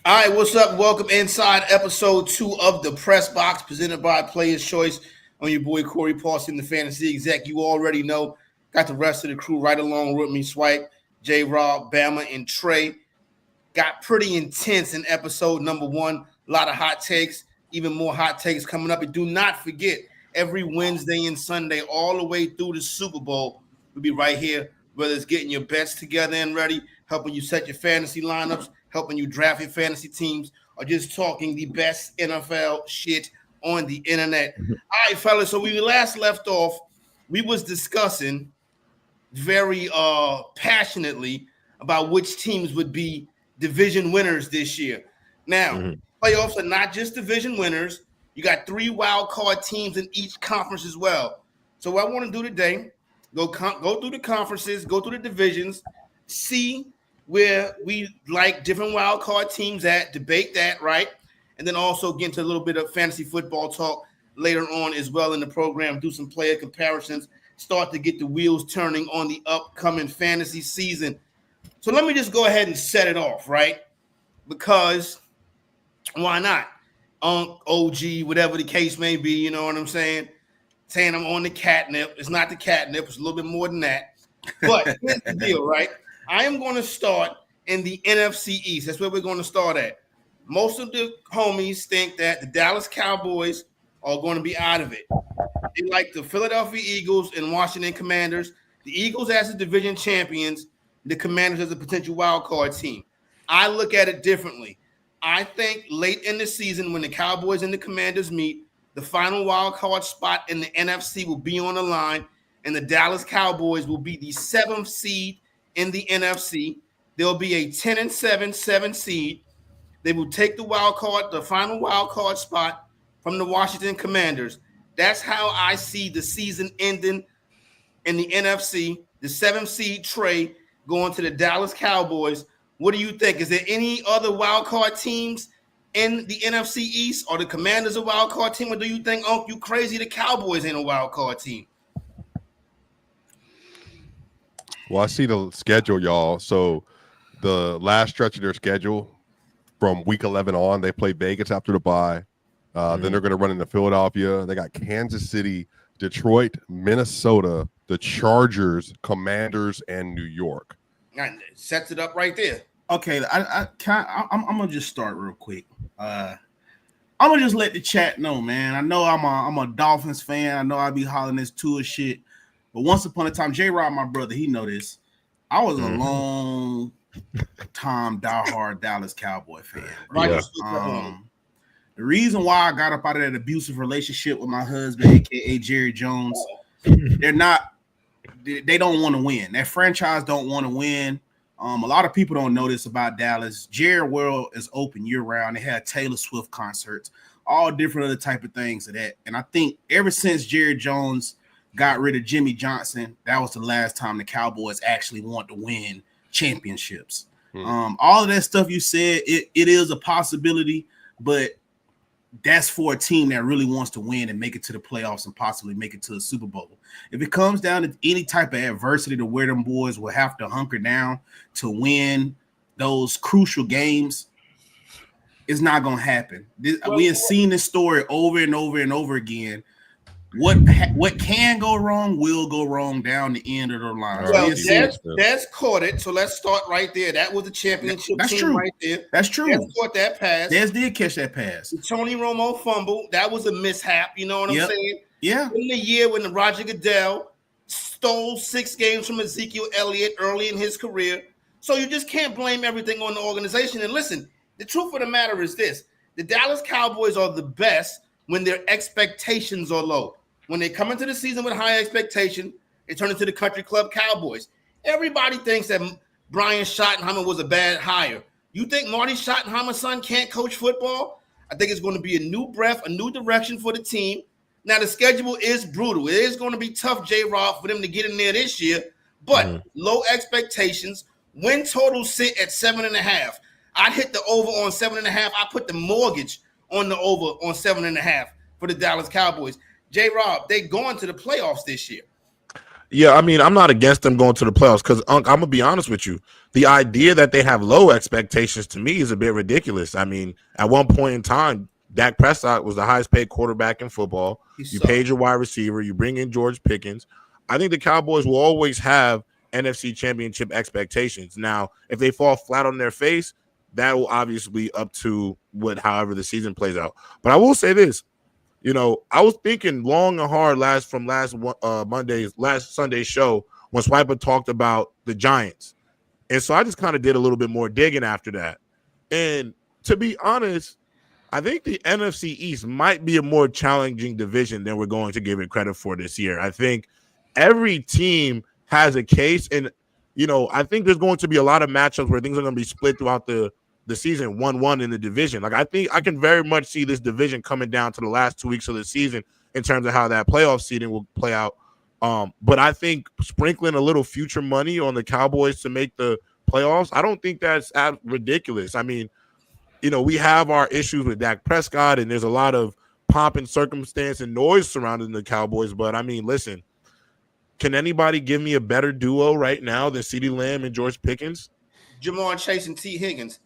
All right, what's up? Welcome inside episode 2 of the Press Box, presented by Players Choice. On your boy Corey Paulson, the fantasy exec. You already know. Got the rest of the crew right along with me. Swipe, J-Rob, Bama, and Trey. Got pretty intense in episode number 1. A lot of hot takes, even more hot takes coming up. And do not forget, every Wednesday and Sunday, all the way through the Super Bowl, we'll be right here, whether it's getting your bets together and ready, helping you set your fantasy lineups, helping you draft your fantasy teams, or just talking the best NFL shit on the internet. All right, fellas, so we last left off, we was discussing very passionately about which teams would be division winners this year. Now, playoffs are not just division winners. You got 3 wild card teams in each conference as well. So what I want to do today, go through the conferences, go through the divisions, see where we like different wild card teams at, debate that, right? And then also get into a little bit of fantasy football talk later on as well in the program, do some player comparisons, start to get the wheels turning on the upcoming fantasy season. So let me just go ahead and set it off, right? Because why not? OG, whatever the case may be, you know what I'm saying? Saying I'm on the catnip. It's not the catnip. It's a little bit more than that. But here's the deal, right? I am going to start in the NFC East. That's where we're going to start at. Most of the homies think that the Dallas Cowboys are going to be out of it. They like the Philadelphia Eagles and Washington Commanders. The Eagles as the division champions, the Commanders as a potential wild card team. I look at it differently. I think late in the season when the Cowboys and the Commanders meet, the final wild card spot in the NFC will be on the line, and the Dallas Cowboys will be the 7th seed in the NFC. There'll be a 10-7 7 seed. They will take the final wild card spot from the Washington Commanders. That's how I see the season ending in the NFC. The 7th seed Trey going to the Dallas Cowboys. What do you think? Is there any other wild card teams in the NFC East? Or the Commanders a wild card team? Or do you think, oh, you crazy, the Cowboys ain't a wild card team? Well, I see the schedule, y'all. So the last stretch of their schedule from week 11 on, they play Vegas after the bye. Then they're going to run into Philadelphia. They got Kansas City, Detroit, Minnesota, the Chargers, Commanders, and New York. And it sets it up right there. Okay, I'm gonna just start real quick. I'm gonna just let the chat know, man. I know I'm a Dolphins fan. I know I be hollering this Tua shit. But once upon a time, J-Rob, my brother, he know this. I was a long time diehard Dallas Cowboy fan. Right? Yeah. The reason why I got up out of that abusive relationship with my husband, aka Jerry Jones, they don't want to win. That franchise don't want to win. A lot of people don't know this about Dallas. Jerry World is open year round. They had Taylor Swift concerts, all different other type of things of that. And I think ever since Jerry Jones got rid of Jimmy Johnson, that was the last time the Cowboys actually want to win championships. All of that stuff you said, it is a possibility, but that's for a team that really wants to win and make it to the playoffs and possibly make it to the Super Bowl. If it comes down to any type of adversity to where them boys will have to hunker down to win those crucial games, it's not going to happen. We have seen this story over and over and over again. What can go wrong will go wrong down the end of the line. Well, Des caught it, so let's start right there. That was the championship team true. Right there. That's true. Des caught that pass. Des did catch that pass. The Tony Romo fumble, that was a mishap. You know what I'm saying? Yeah. In the year when Roger Goodell stole 6 games from Ezekiel Elliott early in his career. So you just can't blame everything on the organization. And listen, the truth of the matter is this. The Dallas Cowboys are the best when their expectations are low. When they come into the season with high expectation, they turn into the country club Cowboys. Everybody thinks that Brian Schottenheimer was a bad hire. You think Marty Schottenheimer's son can't coach football? I think it's going to be a new breath, a new direction for the team. Now, the schedule is brutal. It is going to be tough, J-Rob, for them to get in there this year, but low expectations. Win total sit at 7.5. I'd hit the over on 7.5. I put the mortgage on the over on 7.5 for the Dallas Cowboys. J-Rob, they going to the playoffs this year. Yeah, I mean, I'm not against them going to the playoffs because, I'm going to be honest with you. The idea that they have low expectations to me is a bit ridiculous. I mean, at one point in time, Dak Prescott was the highest paid quarterback in football. You paid your wide receiver. You bring in George Pickens. I think the Cowboys will always have NFC Championship expectations. Now, if they fall flat on their face, that will obviously be up to however the season plays out. But I will say this. I was thinking long and hard last Sunday's show when Swiper talked about the Giants. And so I just kind of did a little bit more digging after that. And to be honest, I think the NFC East might be a more challenging division than we're going to give it credit for this year. I think every team has a case. And, I think there's going to be a lot of matchups where things are going to be split throughout the season 1-1 in the division. Like, I think I can very much see this division coming down to the last 2 weeks of the season in terms of how that playoff seeding will play out. But I think sprinkling a little future money on the Cowboys to make the playoffs, I don't think that's ridiculous. I mean, we have our issues with Dak Prescott, and there's a lot of pomp and circumstance and noise surrounding the Cowboys. But, I mean, listen, can anybody give me a better duo right now than CeeDee Lamb and George Pickens? Jamar Chase and T. Higgins.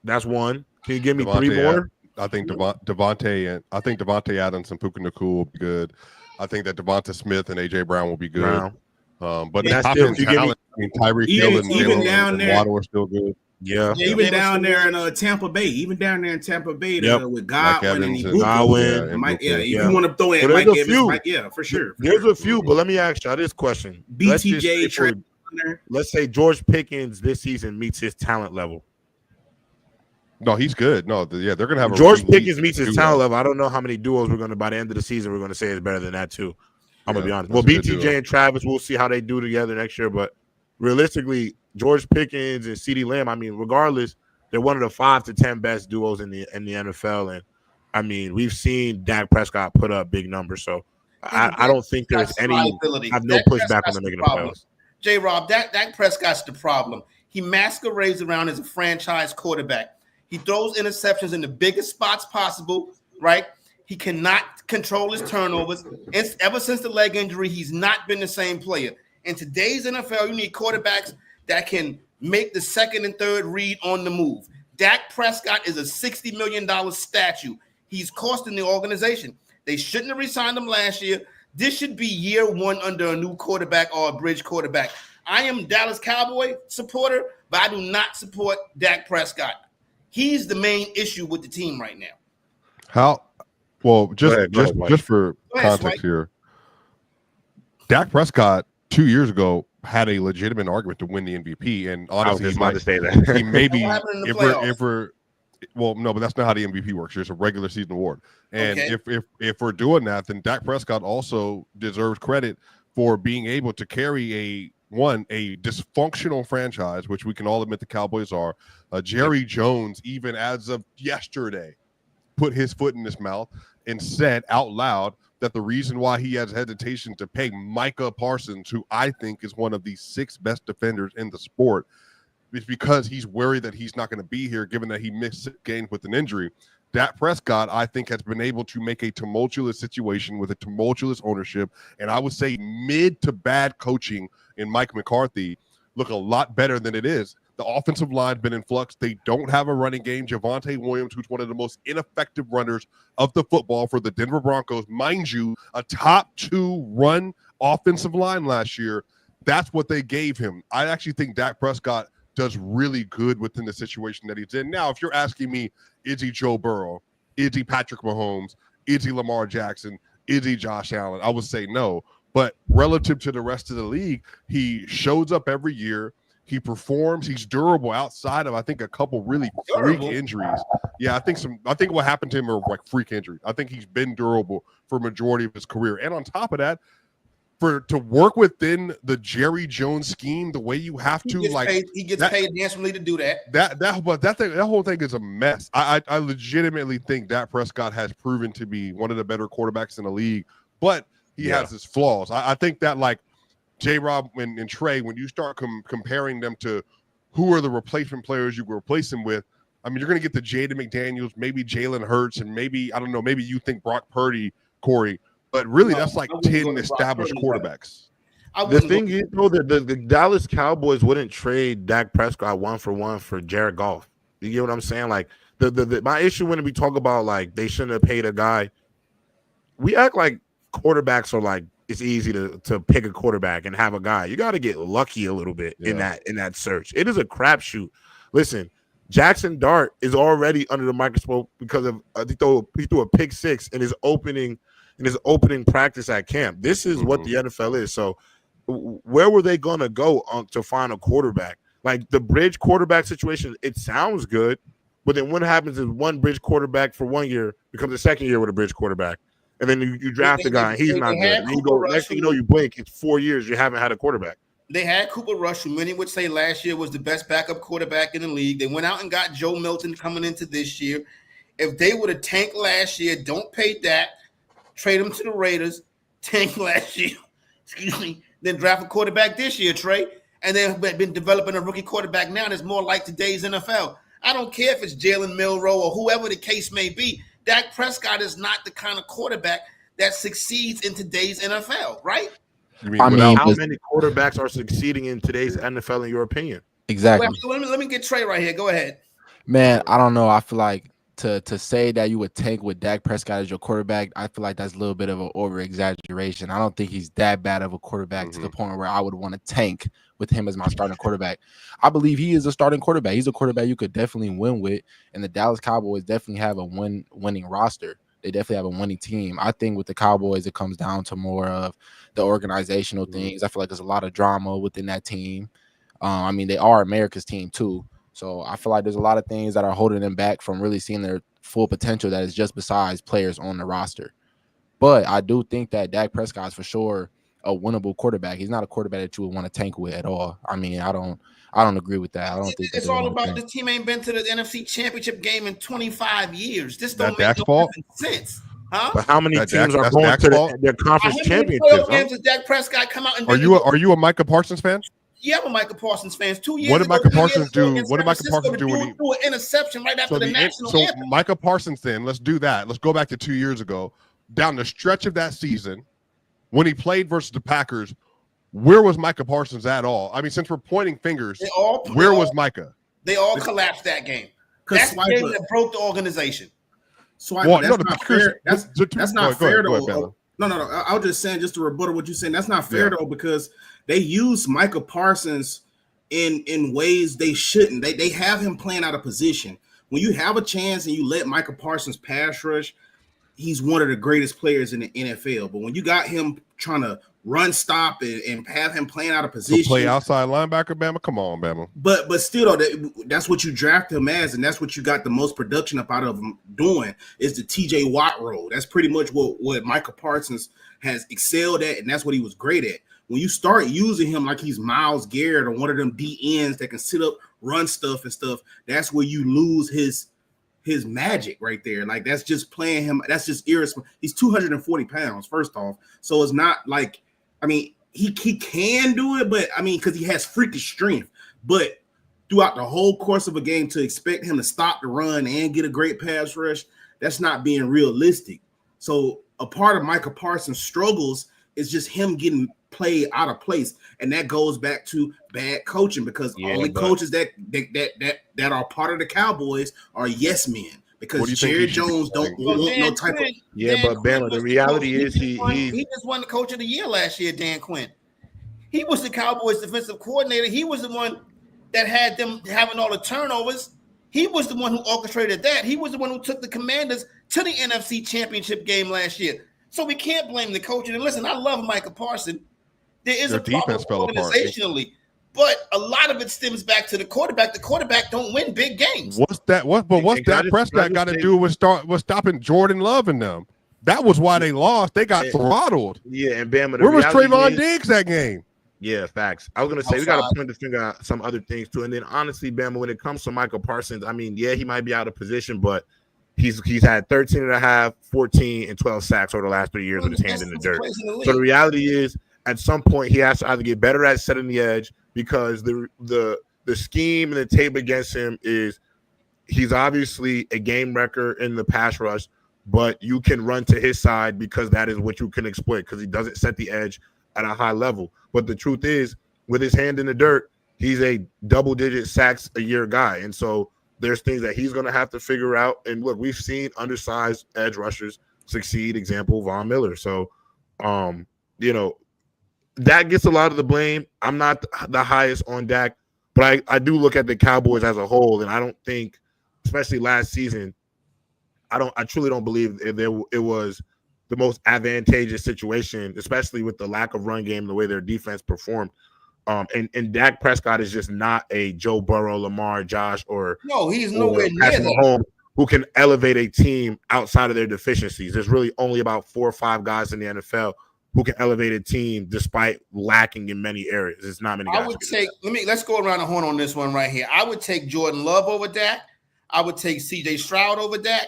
That's one. Can you give me three more? I think Devontae Adams and Puka Nacua will be good. I think that Devonta Smith and AJ Brown will be good. But that's still talent. I mean, Tyreek Hill and Waddle are still good. Yeah, even down there in Tampa Bay, with Godwin and Godwin, Mike. Yeah, if you want to throw in Mike Evans, for sure. There's a few, but let me ask y'all this question: BTJ, let's say George Pickens this season meets his talent level. No, he's good. No, they're gonna have George Pickens meets his talent level. I don't know how many duos we're gonna by the end of the season we're gonna say is better than that too. I'm gonna be honest. Well, BTJ and Travis, we'll see how they do together next year. But realistically, George Pickens and CeeDee Lamb, I mean, regardless, they're one of the 5 to 10 best duos in the NFL. And I mean, we've seen Dak Prescott put up big numbers. So I don't think there's any. I have no pushback on the making the playoffs. J-Rob, Dak Prescott's the problem. He masquerades around as a franchise quarterback. He throws interceptions in the biggest spots possible, right? He cannot control his turnovers. Ever since the leg injury, he's not been the same player. In today's NFL, you need quarterbacks that can make the second and third read on the move. Dak Prescott is a $60 million statue. He's costing the organization. They shouldn't have re-signed him last year. This should be year one under a new quarterback or a bridge quarterback. I am a Dallas Cowboy supporter, but I do not support Dak Prescott. He's the main issue with the team right now. Just for context here, Dak Prescott 2 years ago had a legitimate argument to win the MVP, and honestly, he might say that. He maybe no, but that's not how the MVP works. There's a regular season award, and if we're doing that, then Dak Prescott also deserves credit for being able to carry a dysfunctional franchise, which we can all admit the Cowboys are. Jerry Jones, even as of yesterday, put his foot in his mouth and said out loud that the reason why he has hesitation to pay Micah Parsons, who I think is one of the 6 best defenders in the sport, is because he's worried that he's not going to be here, given that he missed 6 games with an injury. Dak Prescott, I think, has been able to make a tumultuous situation with a tumultuous ownership, and I would say mid to bad coaching in Mike McCarthy look a lot better than it is. The offensive line's been in flux. They don't have a running game. Javonte Williams, who's one of the most ineffective runners of the football for the Denver Broncos, mind you, a top 2 run offensive line last year. That's what they gave him. I actually think Dak Prescott does really good within the situation that he's in. Now, if you're asking me, is he Joe Burrow? Is he Patrick Mahomes? Is he Lamar Jackson? Is he Josh Allen? I would say no. But relative to the rest of the league, he shows up every year. He performs. He's durable outside of, I think, a couple really freak injuries. Yeah, I think what happened to him are like freak injuries. I think he's been durable for a majority of his career. And on top of that, to work within the Jerry Jones scheme the way you have to, he gets paid handsomely to do that. That whole thing is a mess. I legitimately think Dak Prescott has proven to be one of the better quarterbacks in the league, but he has his flaws. I think that, like, J-Rob and Trey, when you start comparing them to who are the replacement players you can replace them with, I mean, you're going to get the Jaden McDaniels, maybe Jalen Hurts, and maybe, I don't know, maybe you think Brock Purdy, Corey, but really that's like 10 established quarterbacks. The thing is, though, the Dallas Cowboys wouldn't trade Dak Prescott 1-for-1 for Jared Goff. You get what I'm saying? Like my issue when we talk about like they shouldn't have paid a guy, we act like quarterbacks are like it's easy to pick a quarterback and have a guy. You got to get lucky a little bit in that search. It is a crapshoot. Listen, Jackson Dart is already under the microscope because of he threw a pick six in his opening practice at camp. This is what the NFL is. So where were they going to go to find a quarterback? Like the bridge quarterback situation, it sounds good, but then what happens is one bridge quarterback for 1 year becomes a second year with a bridge quarterback. And then you draft a guy, and he's not good. And you go, next thing you know, you blink, it's 4 years, you haven't had a quarterback. They had Cooper Rush, who many would say last year was the best backup quarterback in the league. They went out and got Joe Milton coming into this year. If they would have tanked last year, don't pay that, trade him to the Raiders, tank last year, then draft a quarterback this year, Trey, and they've been developing a rookie quarterback now that's more like today's NFL. I don't care if it's Jalen Milroe or whoever the case may be. Dak Prescott is not the kind of quarterback that succeeds in today's NFL, right? How many quarterbacks are succeeding in today's NFL, in your opinion? Exactly. Well, let me get Trey right here. Go ahead. Man, I don't know. I feel like to say that you would tank with Dak Prescott as your quarterback, I feel like that's a little bit of an over-exaggeration. I don't think he's that bad of a quarterback to the point where I would want to tank with him as my starting quarterback. I believe he is a starting quarterback. He's a quarterback you could definitely win with, and the Dallas Cowboys definitely have a winning roster. They definitely have a winning team. I think with the Cowboys, it comes down to more of the organizational things. I feel like there's a lot of drama within that team. I mean, they are America's team too. So I feel like there's a lot of things that are holding them back from really seeing their full potential that is just besides players on the roster. But I do think that Dak Prescott is for sure a winnable quarterback. He's not a quarterback that you would want to tank with at all. I mean, I don't agree with that. I don't think it's all about this team ain't been to the NFC Championship game in 25 years. This don't make no sense. Huh? But how many teams are going to their conference championships? Games does Dak Prescott come out and are you a Micah Parsons fan? Yeah, I'm a Micah Parsons fan. 2 years What did ago, Micah Parsons do? What did Micah Parsons do when he threw an interception right after the national anthem? So Micah Parsons, then let's do that. Let's go back to 2 years ago. Down the stretch of that season, when he played versus the Packers, where was Micah Parsons at all? I mean, since we're pointing fingers, where was Micah? They all collapsed that game. That's the game that broke the organization. So that's not fair. That's not fair though. No. I was just saying, just to rebuttal what you're saying. That's not fair though, because they use Micah Parsons in ways they shouldn't. They have him playing out of position. When you have a chance and you let Micah Parsons pass rush, he's one of the greatest players in the NFL. But when you got him trying to run stop and have him playing out of position, so play outside linebacker, Bama. Come on, Bama. But still, that's what you draft him as, and that's what you got the most production up out of him doing is the TJ Watt role. That's pretty much what Micah Parsons has excelled at, and that's what he was great at. When you start using him like he's Myles Garrett or one of them DNs that can sit up, run stuff and stuff, that's where you lose his magic right there. Like that's just playing him. That's just irresponsible. He's 240 pounds, first off. So it's not like, I mean, he can do it, but I mean, because he has freakish strength. But throughout the whole course of a game, to expect him to stop the run and get a great pass rush, that's not being realistic. So a part of Micah Parsons' struggles is just him getting played out of place, and that goes back to bad coaching because only coaches that are part of the Cowboys are yes men. Because Jerry Jones don't want no type of but Bama, the reality is he just won the coach of the year last year. Dan Quinn, he was the Cowboys defensive coordinator. He was the one that had them having all the turnovers. He was the one who orchestrated that. He was the one who took the Commanders to the NFC Championship game last year. So we can't blame the coach. And listen, I love Micah Parsons. There is a defense fell organizationally, but a lot of it stems back to the quarterback. The quarterback don't win big games. What's Dak Prescott got to do with stopping Jordan Love and them? That was why they lost. They got throttled. Yeah, and Bama. Where was Trayvon Diggs that game? Yeah, facts. I was gonna say we got to point the finger at some other things too. And then honestly, Bama, when it comes to Michael Parsons, I mean, yeah, he might be out of position, but he's had 13 and a half, 14, and 12 sacks over the last 3 years with his hands in the dirt. So the reality is, at some point, he has to either get better at setting the edge because the scheme and the tape against him is he's obviously a game wrecker in the pass rush, but you can run to his side because that is what you can exploit because he doesn't set the edge. at a high level. But the truth is, with his hand in the dirt, he's a double-digit sacks a year guy. And so there's things that he's going to have to figure out. And look, we've seen undersized edge rushers succeed. Example, Von Miller. So, Dak gets a lot of the blame. I'm not the highest on Dak, but I do look at the Cowboys as a whole, and I don't think, especially last season, I truly don't believe it was the most advantageous situation, especially with the lack of run game, the way their defense performed. And Dak Prescott is just not a Joe Burrow, Lamar, Josh, or he's nowhere near Patrick that. Mahomes who can elevate a team outside of their deficiencies. There's really only about 4 or 5 guys in the NFL who can elevate a team despite lacking in many areas. There's not many guys. I would take. Let's go around the horn on this one right here. I would take Jordan Love over Dak. I would take C.J. Stroud over Dak.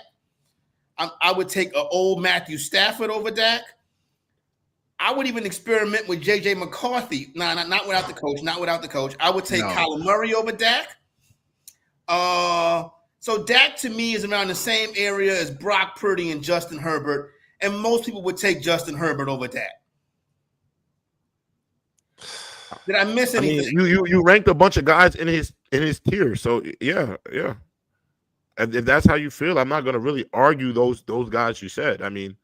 I would take an old Matthew Stafford over Dak. I would even experiment with J.J. McCarthy. No, not without the coach. Not without the coach. I would take Kyler Murray over Dak. So Dak to me is around the same area as Brock Purdy and Justin Herbert, and most people would take Justin Herbert over Dak. Did I miss anything? I mean, you ranked a bunch of guys in his tier, so yeah. If that's how you feel, I'm not going to really argue those guys you said. I mean,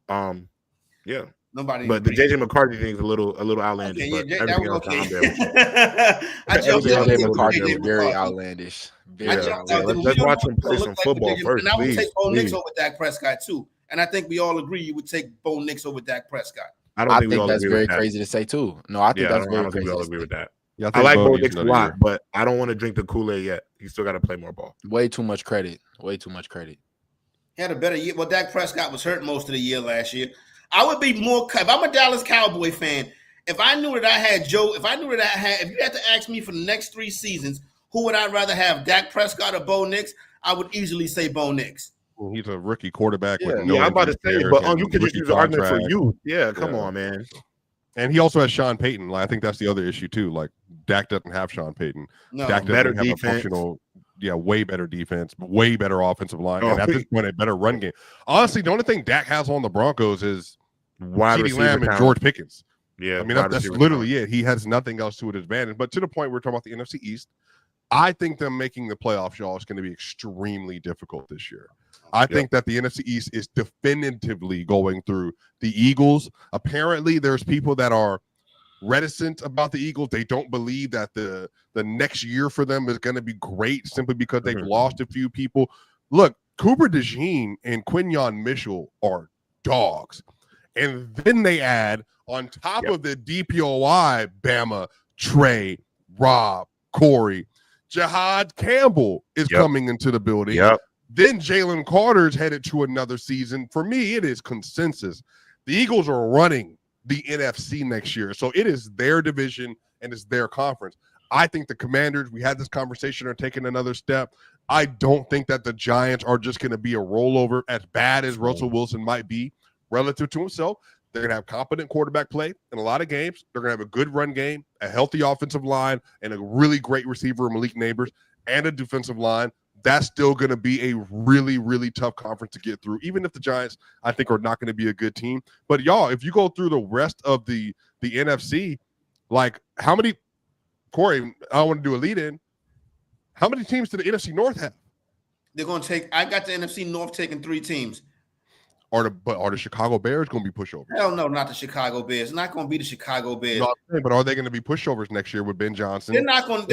yeah. Nobody. But the JJ McCarthy thing is a little outlandish. Okay, but yeah, everything else, okay. I'm there. JJ McCarthy is very outlandish. Let's watch him play some football first, and I would please. take Bo Nix over Dak Prescott too. And I think we all agree you would take Bo Nix over Dak Prescott. I think that's very crazy to say too. No, I think that's very crazy. We all agree with that. Yeah, I like Bo Nix a lot, but I don't want to drink the Kool-Aid yet. He's still got to play more ball. Way too much credit. He had a better year. Well, Dak Prescott was hurt most of the year last year. I would be more. If I'm a Dallas Cowboy fan, if I knew that I had if you had to ask me for the next 3 seasons, who would I rather have, Dak Prescott or Bo Nix? I would easily say Bo Nix. Well, he's a rookie quarterback. I'm about to say, but you could just use the argument for you. Yeah, come on, man. And he also has Sean Payton. I think that's the other issue too. Like Dak doesn't have Sean Payton. No, Dak better doesn't have defense. a functional, way better defense, way better offensive line, and at this point, a better run game. Honestly, the only thing Dak has on the Broncos is wide CeeDee Lamb and talent. George Pickens. Yeah, I mean that's literally it. He has nothing else to his advantage. But to the point we're talking about the NFC East, I think them making the playoffs, y'all, is going to be extremely difficult this year. I think that the NFC East is definitively going through the Eagles. Apparently, there's people that are reticent about the Eagles. They don't believe that the next year for them is going to be great simply because they've lost a few people. Look, Cooper DeJean and Quinyon Mitchell are dogs. And then they add on top of the DPOI, Bama, Trey, Rob, Corey, Jihad Campbell is coming into the building. Yep. Then Jalen Carter's headed to another season. For me, it is consensus. The Eagles are running the NFC next year. So it is their division and it's their conference. I think the Commanders, we had this conversation, are taking another step. I don't think that the Giants are just going to be a rollover as bad as Russell Wilson might be relative to himself. They're going to have competent quarterback play in a lot of games. They're going to have a good run game, a healthy offensive line, and a really great receiver, Malik Neighbors, and a defensive line. That's still going to be a really, really tough conference to get through, even if the Giants, I think, are not going to be a good team. But, y'all, if you go through the rest of the NFC, like how many – Corey, I want to do a lead-in. How many teams do the NFC North have? They're going to take – I got the NFC North taking 3 teams. Are the Chicago Bears going to be pushovers? Hell no, not the Chicago Bears. It's not going to be the Chicago Bears. No, but are they going to be pushovers next year with Ben Johnson? They're not going to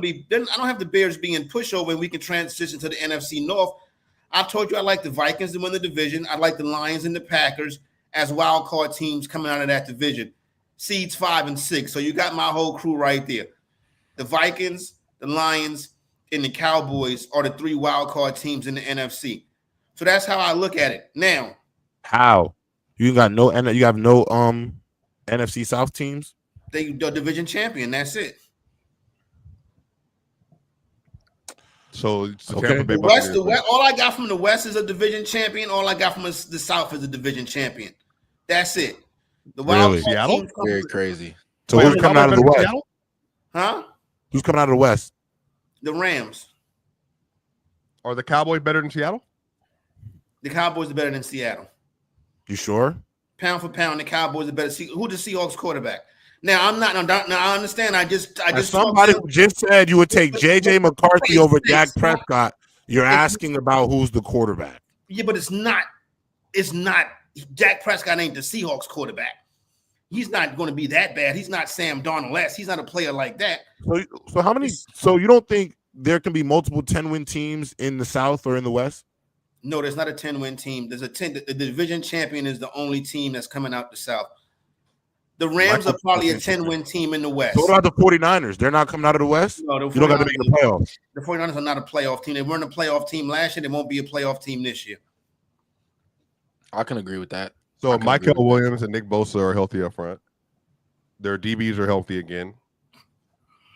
be. I don't have the Bears being pushover, and we can transition to the NFC North. I told you I like the Vikings to win the division. I like the Lions and the Packers as wild card teams coming out of that division. Seeds 5 and 6. So you got my whole crew right there. The Vikings, the Lions, and the Cowboys are the 3 wild card teams in the NFC. So that's how I look at it. Now, how you have no NFC South teams? They the division champion. That's it. So it's the Okay. Tampa Bay The West, all I got from the West is a division champion. All I got from the South is a division champion. That's it. The Really? Seattle? Very crazy. So who's coming out of the West? Seattle? Huh? Who's coming out of the West? The Rams. Are the Cowboys better than Seattle? The Cowboys are better than Seattle. You sure? pound for pound, the Cowboys are better. Who the Seahawks quarterback? Now I'm not. Now I understand. I just somebody who just said you would take J.J. McCarthy over Dak Prescott. You're asking about who's the quarterback. Yeah, but it's not. It's not. Dak Prescott ain't the Seahawks quarterback. He's not going to be that bad. He's not Sam Darnold. He's not a player like that. So how many? So you don't think there can be multiple 10-win teams in the South or in the West? No, there's not a 10-win team. There's a 10. The division champion is the only team that's coming out the South. The Rams are probably a 10-win team in the West. So what about the 49ers? They're not coming out of the West? No, you don't got to make the playoffs. The 49ers are not a playoff team. They weren't a playoff team last year. They won't be a playoff team this year. I can agree with that. So Michael Williams and Nick Bosa are healthy up front. Their DBs are healthy again.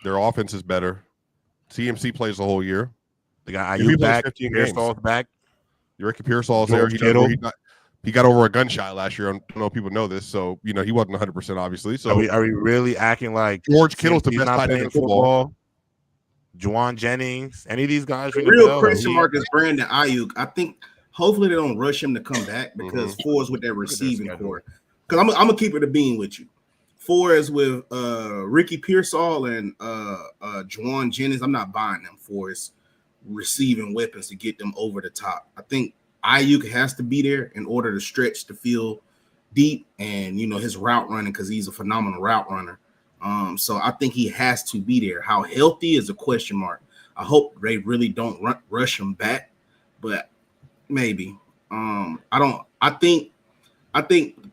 Their offense is better. CMC plays the whole year. They got IU back. Pearsall's back. Ricky Pearsall's there. He got over a gunshot last year. I don't know if people know this. So, he wasn't 100%, obviously. So are we really acting like George Kittle's the best tight end in football? Juwan Jennings, any of these guys? The real question mark is Brandon Ayuk. I think hopefully they don't rush him to come back because four is with their receiving core. Because I'm going to keep it a bean with you. Four is with Ricky Pearsall and Juwan Jennings. I'm not buying them for his receiving weapons to get them over the top. I think Ayuk has to be there in order to stretch the field deep and, his route running because he's a phenomenal route runner. So I think he has to be there. How healthy is a question mark. I hope they really don't rush him back, but maybe. I think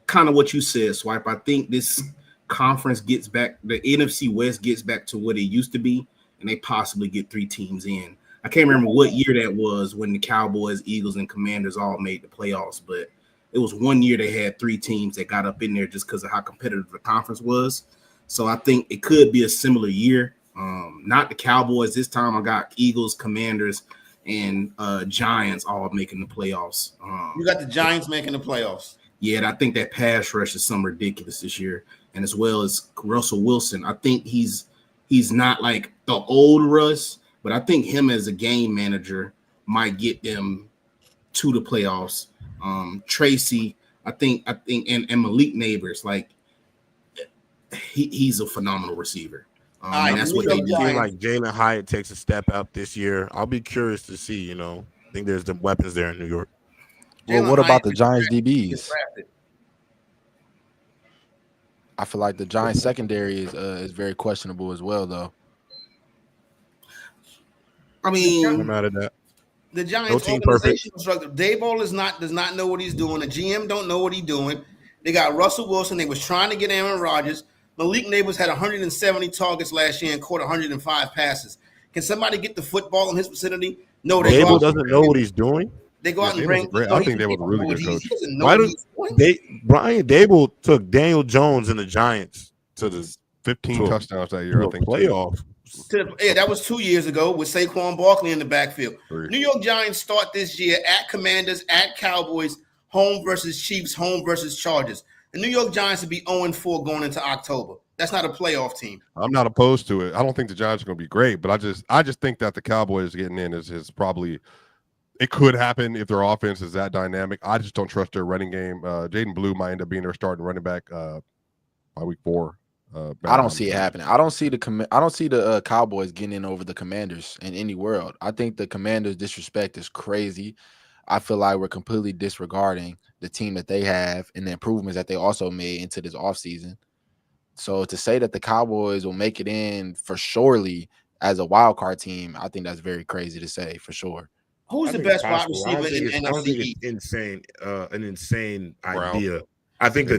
kind of what you said, Swipe. I think this conference gets back, the NFC West gets back to what it used to be, and they possibly get 3 teams in. I can't remember what year that was when the Cowboys, Eagles, and Commanders all made the playoffs, but it was one year they had 3 teams that got up in there just because of how competitive the conference was. So I think it could be a similar year. Not the Cowboys this time. I got Eagles, Commanders, and Giants all making the playoffs. You got the Giants making the playoffs. Yeah, and I think that pass rush is something ridiculous this year. And as well as Russell Wilson, I think he's not like the old Russ, but I think him as a game manager might get them to the playoffs. Tracy, I think, and Malik Neighbors, like he's a phenomenal receiver. And that's what they do. I feel like Jalen Hyatt takes a step up this year. I'll be curious to see. I think there's the weapons there in New York. Well, what about the Giants DBs? I feel like the Giants secondary is very questionable as well, though. I mean, I'm mad at that. The Giants organizational structure. Daboll does not know what he's doing. The GM don't know what he's doing. They got Russell Wilson. They was trying to get Aaron Rodgers. Malik Neighbors had 170 targets last year and caught 105 passes. Can somebody get the football in his vicinity? No, Daboll doesn't know what he's doing. They go out and bring. I think they was a really good coach. Brian Daboll took Daniel Jones and the Giants to the 15 touchdowns that year. I think playoff. That was 2 years ago with Saquon Barkley in the backfield. 3. New York Giants start this year at Commanders, at Cowboys, home versus Chiefs, home versus Chargers. The New York Giants would be 0-4 going into October. That's not a playoff team. I'm not opposed to it. I don't think the Giants are going to be great, but I just think that the Cowboys getting in is probably – it could happen if their offense is that dynamic. I just don't trust their running game. Jaden Blue might end up being their starting running back by week 4. I don't see it happening. I don't see the Cowboys getting in over the Commanders in any world. I think the Commanders' disrespect is crazy. I feel like we're completely disregarding the team that they have and the improvements that they also made into this offseason. So to say that the Cowboys will make it in for surely as a wild card team, I think that's very crazy to say for sure. Who's the best wide receiver in NFC East? Insane, an insane idea. I think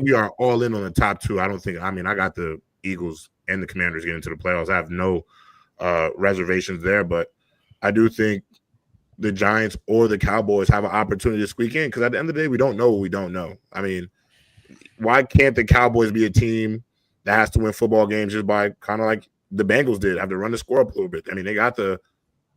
we are all in on the top 2. I got the Eagles and the Commanders getting into the playoffs. I have no reservations there, but I do think the Giants or the Cowboys have an opportunity to squeak in because at the end of the day, we don't know what we don't know. I mean, why can't the Cowboys be a team that has to win football games just by kind of like the Bengals did, have to run the score up a little bit? I mean, they got the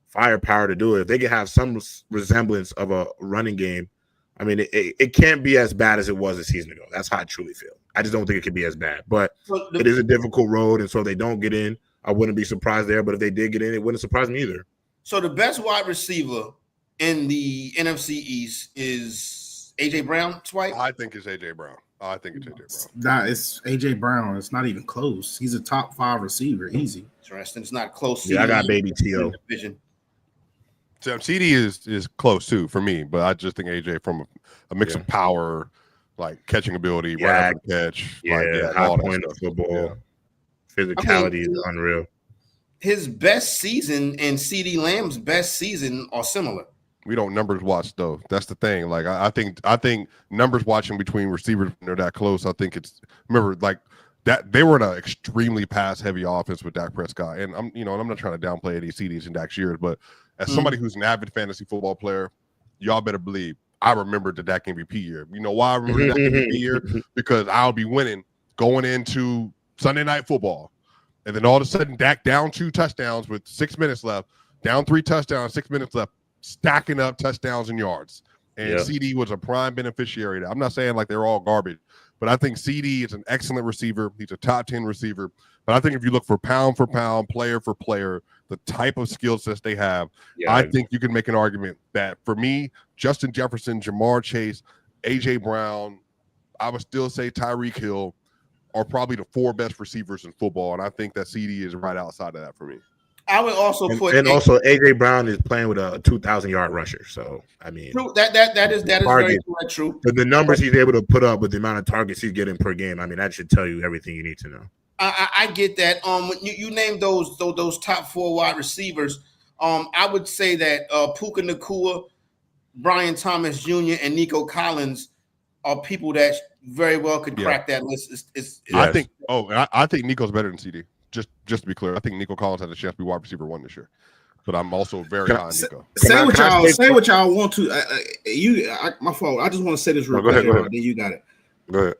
firepower to do it. If they could have some resemblance of a running game, I mean, it can't be as bad as it was a season ago. That's how I truly feel. I just don't think it could be as bad. But it is a difficult road, and so if they don't get in, I wouldn't be surprised there. But if they did get in, it wouldn't surprise me either. So the best wide receiver in the NFC East is AJ Brown, Swipe? I think it's AJ Brown. It's AJ Brown. It's not even close. He's a top 5 receiver, easy. Interesting. It's not close. Yeah, I got baby T.O. Division. So CD is close too for me, but I just think AJ from a mix of power, like catching ability, right after the catch, high point of football, physicality is unreal. His best season and CD Lamb's best season are similar. We don't numbers watch though. That's the thing. Like I think numbers watching between receivers when they're that close. I think it's like that they were in an extremely pass heavy offense with Dak Prescott. And I'm not trying to downplay any CDs in Dak's years, but as somebody who's an avid fantasy football player, y'all better believe I remember the Dak MVP year. You know why I remember the Dak MVP year? Because I'll be winning going into Sunday Night Football. And then all of a sudden Dak down 2 touchdowns with 6 minutes left, down 3 touchdowns, 6 minutes left, stacking up touchdowns and yards. And CD was a prime beneficiary of that. I'm not saying like they're all garbage, but I think CD is an excellent receiver. He's a top 10 receiver. But I think if you look for pound, player for player, the type of skill sets they have, I think you can make an argument that for me, Justin Jefferson, Jamar Chase, AJ Brown, I would still say Tyreek Hill are probably the 4 best receivers in football. And I think that CD is right outside of that for me. I would also also AJ Brown is playing with a 2,000-yard rusher. So I mean, that is very true. But the numbers he's able to put up with the amount of targets he's getting per game, I mean, that should tell you everything you need to know. I get that. When you named those top 4 wide receivers, I would say that Puka Nacua, Brian Thomas Jr., and Nico Collins are people that very well could crack that list. I think Nico's better than CD. Just to be clear, I think Nico Collins has a chance to be wide receiver 1 this year. But I'm also very high on Nico. Say what y'all want to. My fault. I just want to say this real quick. Go ahead. Then you got it. Go ahead.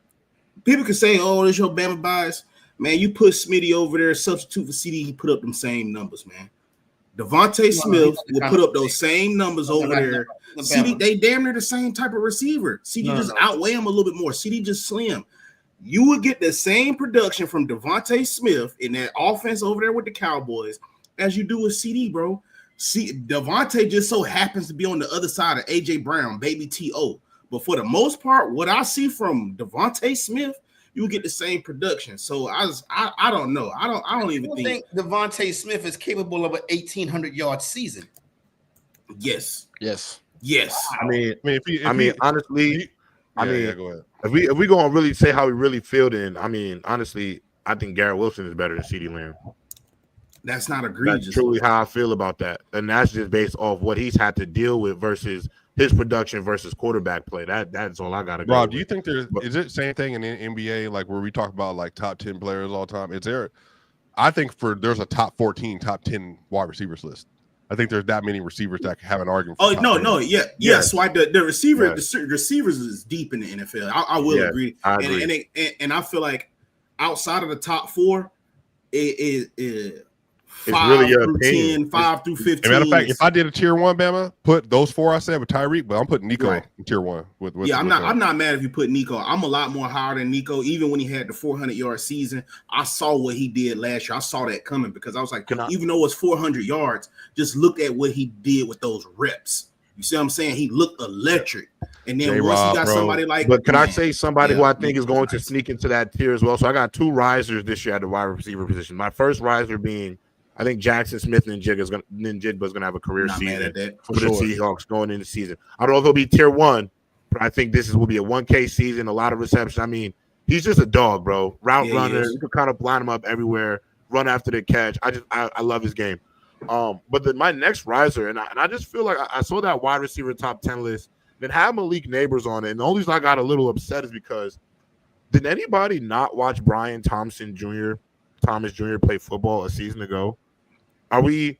People can say, "Oh, this your Bama bias." Man, you put Smitty over there, substitute for CD, he put up them same numbers, man. Devontae Smith will put up those same numbers over there. CD, they damn near the same type of receiver. CD just outweigh him a little bit more. CD just slim. You would get the same production from Devontae Smith in that offense over there with the Cowboys as you do with CD, bro. See, Devontae just so happens to be on the other side of AJ Brown, baby T.O. But for the most part, what I see from Devontae Smith, you will get the same production. So I don't know. I don't even think Devontae Smith is capable of an 1,800-yard season. Yes. I mean, honestly, go ahead. If we gonna really say how we really feel, then I mean, honestly, I think Garrett Wilson is better than CeeDee Lamb. That's not egregious. That's truly how I feel about that, and that's just based off what he's had to deal with versus his production versus quarterback play. That's all I gotta go. Rob, do you think is it the same thing in the NBA, like where we talk about like top 10 players all the time? Is there? I think there's a top 14, top 10 wide receivers list. I think there's that many receivers that have an argument. So the receivers is deep in the NFL. I will agree. I agree. And I feel like outside of the top 4, it 5 really your through opinion. 10, 5 through 15. As a matter of fact, if I did a tier 1, Bama, put those 4 I said with Tyreek, but I'm putting Nico in tier 1 with I'm not mad if you put Nico. I'm a lot more higher than Nico. Even when he had the 400-yard season, I saw what he did last year. I saw that coming because I was like, even though it's 400 yards, just look at what he did with those reps. You see what I'm saying? He looked electric. And then once he got somebody like, but can I say somebody who I think is going to sneak into that tier as well? So I got 2 risers this year at the wide receiver position. My first riser being, I think Jackson Smith and Jigba is going to have a career season for the Seahawks going into the season. I don't know if he'll be tier 1, but I think will be a 1K season, a lot of reception. I mean, he's just a dog, bro. Route runner. You can kind of line him up everywhere, run after the catch. I love his game. But my next riser, and I just feel like I saw that wide receiver top 10 list, then had Malik Neighbors on it. And the only reason I got a little upset is because did anybody not watch Brian Thomas Jr. play football a season ago? Are we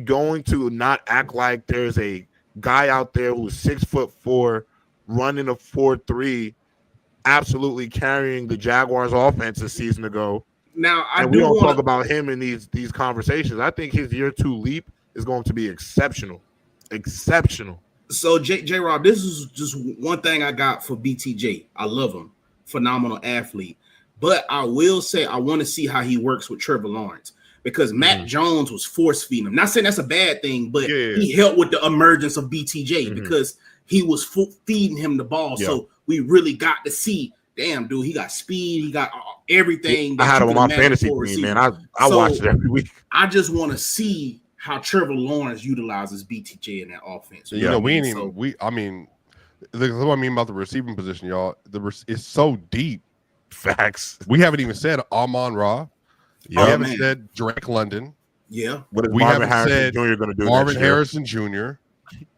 going to not act like there's a guy out there who's 6'4", running a 4.3, absolutely carrying the Jaguars offense a season ago? Now we don't talk about him in these conversations. I think his year 2 leap is going to be exceptional. So J Rob, this is just one thing I got for BTJ. I love him, phenomenal athlete. But I will say I want to see how he works with Trevor Lawrence. because Matt Jones was force feeding him. Not saying that's a bad thing, but he helped with the emergence of BTJ because he was feeding him the ball. Yeah. So we really got to see, damn, dude, he got speed, he got everything. I had him on my fantasy team, man. I watched it every week. I just want to see how Trevor Lawrence utilizes BTJ in that offense. You know, I mean, look what I mean about the receiving position, y'all. It's so deep. Facts. We haven't even said Amon-Ra. We haven't said Drake London. Yeah. We haven't said Jr. Going to do Marvin Harrison Jr.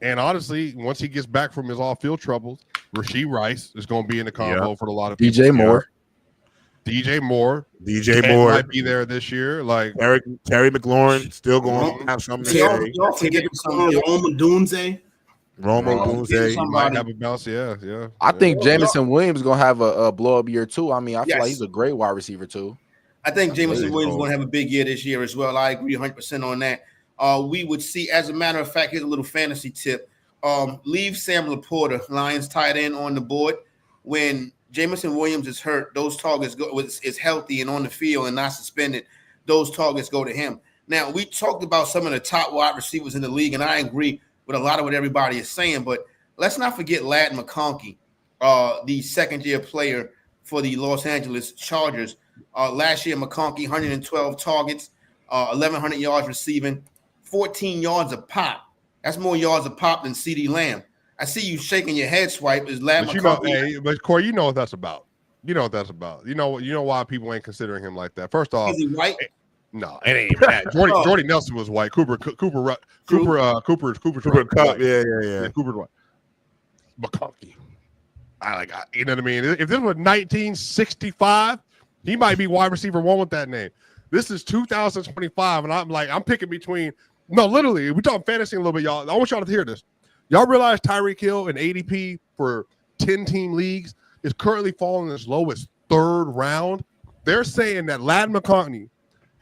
And honestly, once he gets back from his off-field troubles, Rashee Rice is going to be in the combo for a lot of people. DJ Moore. DJ Moore might be there this year. Like Terry McLaurin still going to have something. Y'all forgetting Roma Dunze. Might have a bounce. Yeah. I think Jameson Williams is going to have a blow-up year too. I mean, I feel like he's a great wide receiver too. I think Jameson Williams is going to have a big year this year as well. I agree 100% on that. We would see, as a matter of fact, here's a little fantasy tip. Leave Sam Laporta, Lions tight end, on the board. When Jameson Williams is hurt, those targets is healthy and on the field and not suspended, those targets go to him. Now, we talked about some of the top wide receivers in the league, and I agree with a lot of what everybody is saying, but let's not forget Ladd McConkey, the second-year player for the Los Angeles Chargers. Last year, McConkey, 112 targets, 1,100 yards receiving, 14 yards a pop. That's more yards a pop than CeeDee Lamb. I see you shaking your head, Swipe. Is Ladd McConkey? But Corey, you know what that's about. You know why people ain't considering him like that. First off, is he white? No, it ain't even that. Jordy Nelson was white. Cooper Cup. Yeah. Cooper's white. McConkey. You know what I mean? If this was 1965, he might be wide receiver 1 with that name. This is 2025, and I'm picking between. No, literally, we're talking fantasy a little bit, y'all. I want y'all to hear this. Y'all realize Tyreek Hill in ADP for 10-team leagues is currently falling as low as 3rd round? They're saying that Ladd McConkey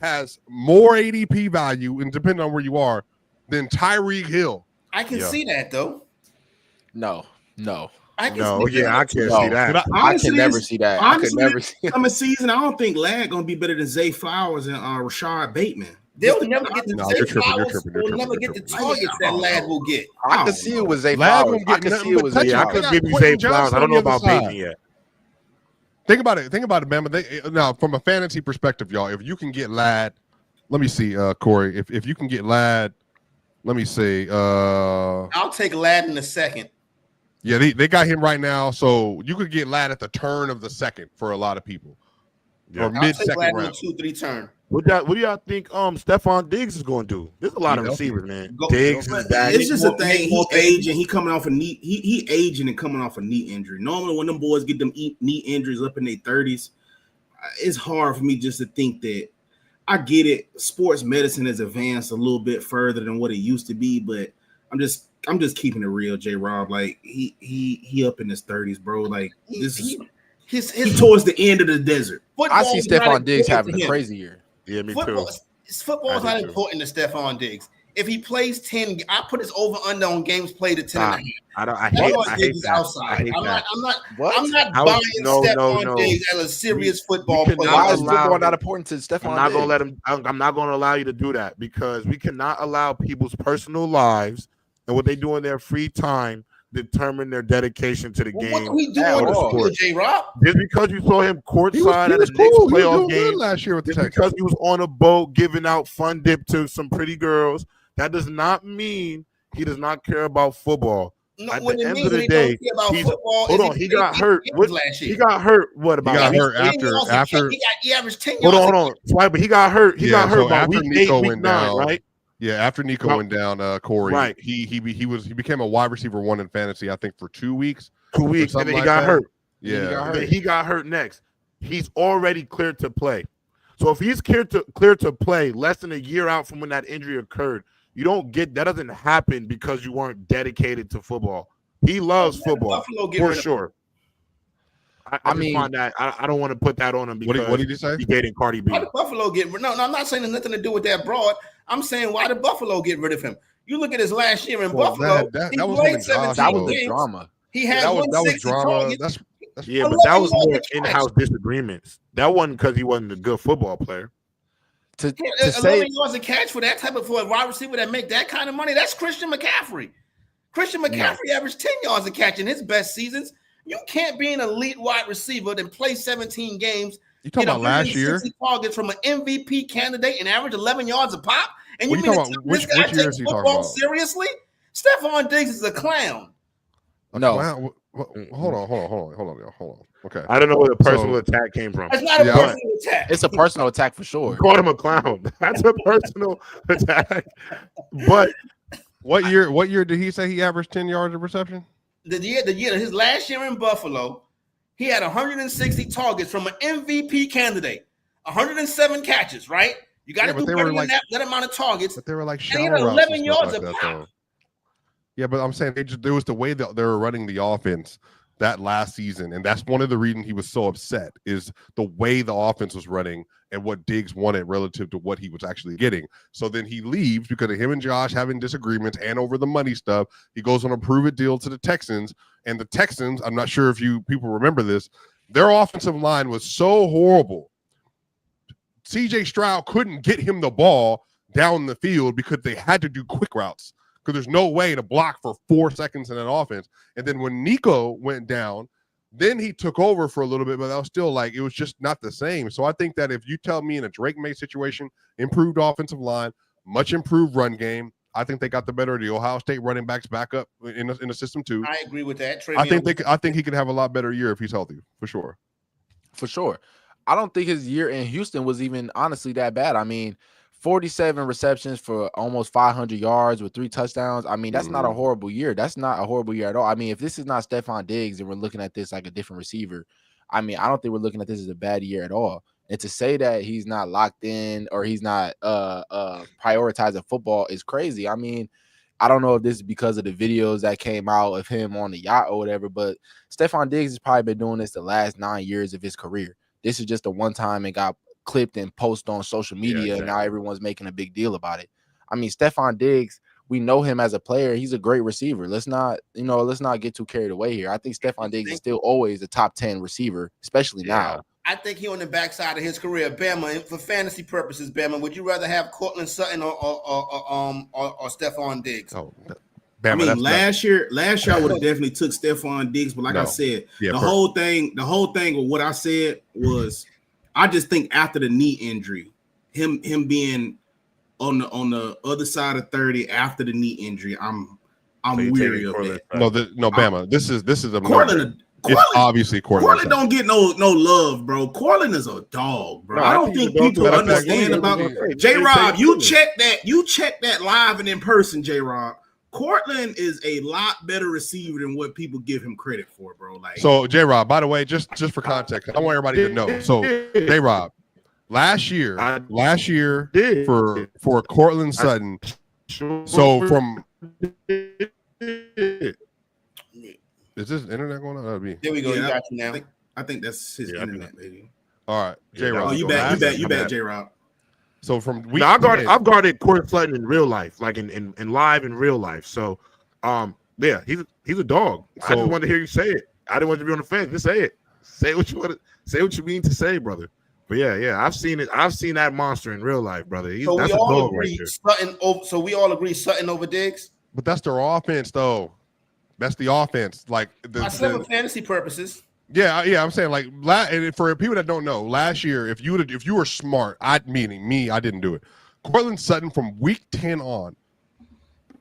has more ADP value, and depending on where you are, than Tyreek Hill. I can see that, though. No. I can't see that. I can never see that. Honestly, I could never see that. Summer season, I don't think Ladd going to be better than Zay Flowers and Rashad Bateman. They'll never get the They'll never get the targets that Ladd will get. I can see it with Zay Flowers. I can see it with Zay Flowers. I could give you Zay Flowers. I don't know about Bateman yet. Think about it, man. But now, from a fantasy perspective, y'all, if you can get Ladd, let me see, Corey. If you can get Ladd, let me see. I'll take Ladd in the second. Yeah, they got him right now, so you could get Ladd at the turn of the second for a lot of people, or mid-second round. In the 2-3 turn. What do y'all think? Stephon Diggs is going to do? There's a lot of receivers, man. Diggs is back. It's just a thing. He aging. He coming off a knee. He aging and coming off a knee injury. Normally, when them boys get them knee injuries up in their 30s, it's hard for me just to think that. I get it. Sports medicine has advanced a little bit further than what it used to be, but I'm just keeping it real, J. Rob. Like he up in his 30s, bro. Like he's towards the end of the desert. I see Stephon Diggs having a crazy year. Yeah, me too. Football's not important to Stephon Diggs. If he plays 10, I put his over/under on games played at 10 and a half. I hate that. I'm not buying Stephon Diggs as a serious football player. Why is football not important to Stephon I'm not going to let him. I'm not going to allow you to do that because we cannot allow people's personal lives and what they do in their free time determine their dedication to the game. What we do on the field, J-Rob? Just because you saw him courtside at a Knicks playoff game last year with the Texans, because he was on a boat giving out fun dip to some pretty girls, that does not mean he does not care about football. No, at the end of the day, he got hurt. He got hurt. What about? He got hurt after. He averaged 10 yards. Hold on. Right, but he got hurt. He got hurt about week 8, week 9, right? Yeah, after Nico went down, Corey, right? He became a wide receiver 1 in fantasy, I think, for 2 weeks. 2 weeks, and then he got hurt. Yeah, he got hurt next. He's already cleared to play. So if he's cleared to play less than a year out from when that injury occurred, you don't get that. Doesn't happen because you weren't dedicated to football. He loves football for sure. I mean, find that I don't want to put that on him because what did you say? He dating Cardi B. Why did Buffalo get rid? No, I'm not saying there's nothing to do with that broad. I'm saying why did Buffalo get rid of him? You look at his last year in Buffalo. That was the drama. He had that was drama. Targets. That's yeah, but that was more in-house disagreements. That wasn't because he wasn't a good football player. to 11 say yards a catch for that type of for a wide receiver that make that kind of money, that's Christian McCaffrey. Christian McCaffrey averaged 10 yards a catch in his best seasons. You can't be an elite wide receiver and play 17 games. You talking about last year? Targets from an MVP candidate and average 11 yards a pop. And you What mean you talking about? this guy Which year takes is he talking football about? seriously? Stephon Diggs is a clown. Hold on. Okay. I don't know where the personal attack came from. It's not a personal attack. It's a personal attack for sure. You called him a clown. That's a personal attack. But what year did he say he averaged 10 yards of reception? The year his last year in Buffalo, he had 160 targets from an MVP candidate, 107 catches, right? You got to do better than that amount of targets. But they were like and he had 11 yards a pop. Yeah, but I'm saying there was the way that they were running the offense that last season, and that's one of the reasons he was so upset is the way the offense was running and what Diggs wanted relative to what he was actually getting. So then he leaves because of him and Josh having disagreements and over the money stuff. He goes on a prove-it deal to the Texans, and the Texans, I'm not sure if people remember this, their offensive line was so horrible. CJ Stroud couldn't get him the ball down the field because they had to do quick routes. Because there's no way to block for 4 seconds in an offense. And then when Nico went down, then he took over for a little bit, but that was still like, it was just not the same. So I think that if you tell me in a Drake May situation, improved offensive line, much improved run game, I think they got the better of the Ohio State running backs back up in the system too. I agree with that. I think he could have a lot better year if he's healthy, for sure. For sure. I don't think his year in Houston was even honestly that bad. I mean, 47 receptions for almost 500 yards with 3 touchdowns. I mean, that's not a horrible year. That's not a horrible year at all. I mean, if this is not Stephon Diggs and we're looking at this like a different receiver, I mean, I don't think we're looking at this as a bad year at all. And to say that he's not locked in or he's not prioritizing football is crazy. I mean, I don't know if this is because of the videos that came out of him on the yacht or whatever, but Stephon Diggs has probably been doing this the last 9 years of his career. This is just a one time and got clipped and posted on social media, and now everyone's making a big deal about it. I mean, Stephon Diggs, we know him as a player. He's a great receiver. Let's not get too carried away here. I think Stephon Diggs is still always a top 10 receiver, especially now. I think he on the backside of his career. Bama, for fantasy purposes, Bama, would you rather have Cortland Sutton or Stephon Diggs? Oh, Bama, I mean, last year I would have definitely took Stephon Diggs, but like I said, the whole thing with what I said was, I just think after the knee injury, him being on the other side of 30 after the knee injury, I'm weary of that. No, Bama. This is a Cortland. It's obviously Cortland. Cortland don't get no love, bro. Cortland is a dog, bro. I don't think people understand about J-Rob. You check that live and in person, J-Rob. Cortland is a lot better receiver than what people give him credit for, bro. Like, so J-Rob, by the way, just for context, I want everybody to know. So J-Rob, last year for Cortland Sutton. So from is this internet going on? That'd be. There we go. You got you now. I think that's his internet, baby. All right, J-Rob. Oh, you bet, J-Rob. So from I've guarded Cortland Sutton in real life, like in live in real life. So yeah, he's a dog. So, I just wanted to hear you say it. I didn't want you to be on the fence. Just say it. Say what you want to say, what you mean to say, brother. But yeah, I've seen it. I've seen that monster in real life, brother. That's a dog right there. So we all agree Sutton over Diggs? But that's their offense, though. That's the offense. Like I said for fantasy purposes. Yeah. I'm saying like and for people that don't know, last year, if you were smart, meaning me, I didn't do it. Cortland Sutton from week 10 on,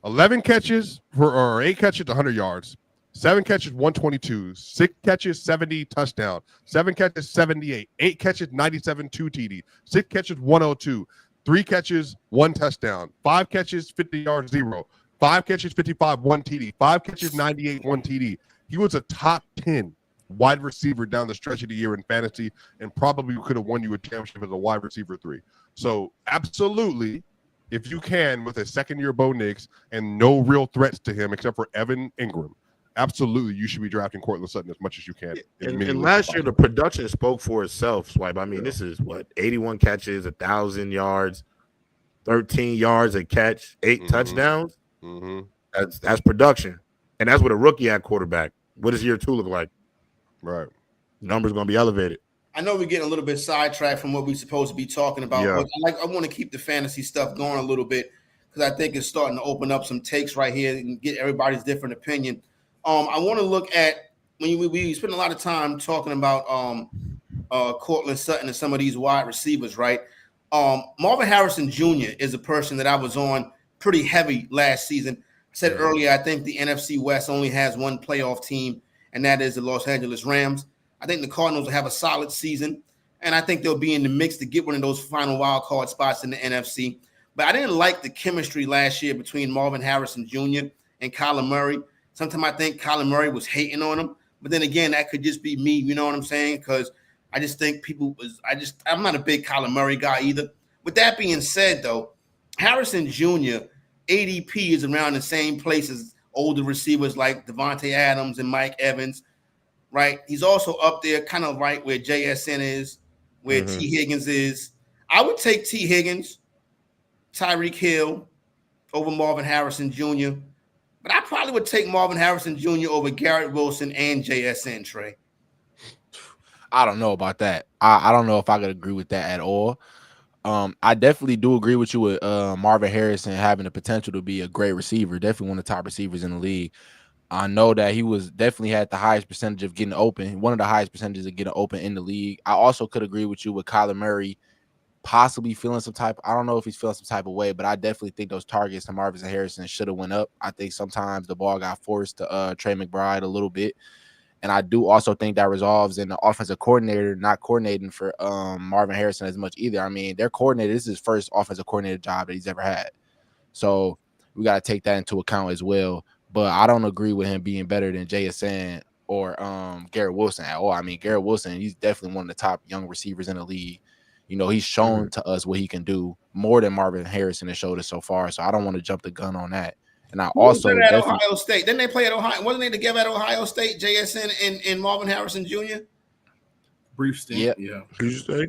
11 catches or 8 catches, 100 yards, 7 catches, 122, 6 catches, 70 touchdown, 7 catches, 78, 8 catches, 97, 2 TD, 6 catches, 102, 3 catches, 1 touchdown, 5 catches, 50 yards, 0, 5 catches, 55, 1 TD, 5 catches, 98, 1 TD. He was a top 10 wide receiver down the stretch of the year in fantasy, and probably could have won you a championship as a wide receiver 3. So absolutely, if you can, with a second-year Bo Nix and no real threats to him except for Evan Ingram, absolutely you should be drafting Cortland Sutton as much as you can. And last year, the production spoke for itself, Swipe. I mean, this is 81 catches, 1,000 yards, 13 yards a catch, 8 touchdowns. That's production, and that's with a rookie at quarterback. What does year 2 look like? Right, numbers going to be elevated. I know we're getting a little bit sidetracked from what we're supposed to be talking about, Yeah. but I want to keep the fantasy stuff going a little bit because I think it's starting to open up some takes right here and get everybody's different opinion. I want to look at when we spend a lot of time talking about Cortland Sutton and some of these wide receivers, right? Marvin Harrison Jr. is a person that I was on pretty heavy last season. I said earlier, I think the NFC West only has one playoff team, and that is the Los Angeles Rams. I think the Cardinals will have a solid season, and I think they'll be in the mix to get one of those final wild card spots in the NFC. But I didn't like the chemistry last year between Marvin Harrison Jr. and Kyler Murray. Sometimes I think Kyler Murray was hating on him, but then again, that could just be me. You know what I'm saying? Because I just think I'm not a big Kyler Murray guy either. With that being said, though, Harrison Jr. ADP is around the same place as older receivers like Devontae Adams and Mike Evans. Right, he's also up there, kind of right where JSN is, where T. Higgins is. I would take T. Higgins, Tyreek Hill over Marvin Harrison Jr., but I probably would take Marvin Harrison Jr. over Garrett Wilson and JSN, Trey. I don't know about that. I don't know if I could agree with that at all. I definitely do agree with you with Marvin Harrison having the potential to be a great receiver, definitely one of the top receivers in the league. I know that he was definitely had the highest percentage of getting open, one of the highest percentages of getting open in the league. I also could agree with you with Kyler Murray possibly feeling some type. I don't know if he's feeling some type of way, but I definitely think those targets to Marvin Harrison should have went up. I think sometimes the ball got forced to Trey McBride a little bit. And I do also think that resolves in the offensive coordinator not coordinating for Marvin Harrison as much either. I mean, their coordinator, this is his first offensive coordinator job that he's ever had. So we got to take that into account as well. But I don't agree with him being better than JSN or Garrett Wilson at all. I mean, Garrett Wilson, he's definitely one of the top young receivers in the league. You know, he's shown to us what he can do more than Marvin Harrison has showed us so far. So I don't want to jump the gun on that. And I also at Ohio State. Didn't they play at Ohio? Wasn't they together at Ohio State, JSN and Marvin Harrison Jr.? Brief stint. Yeah. Who'd you say?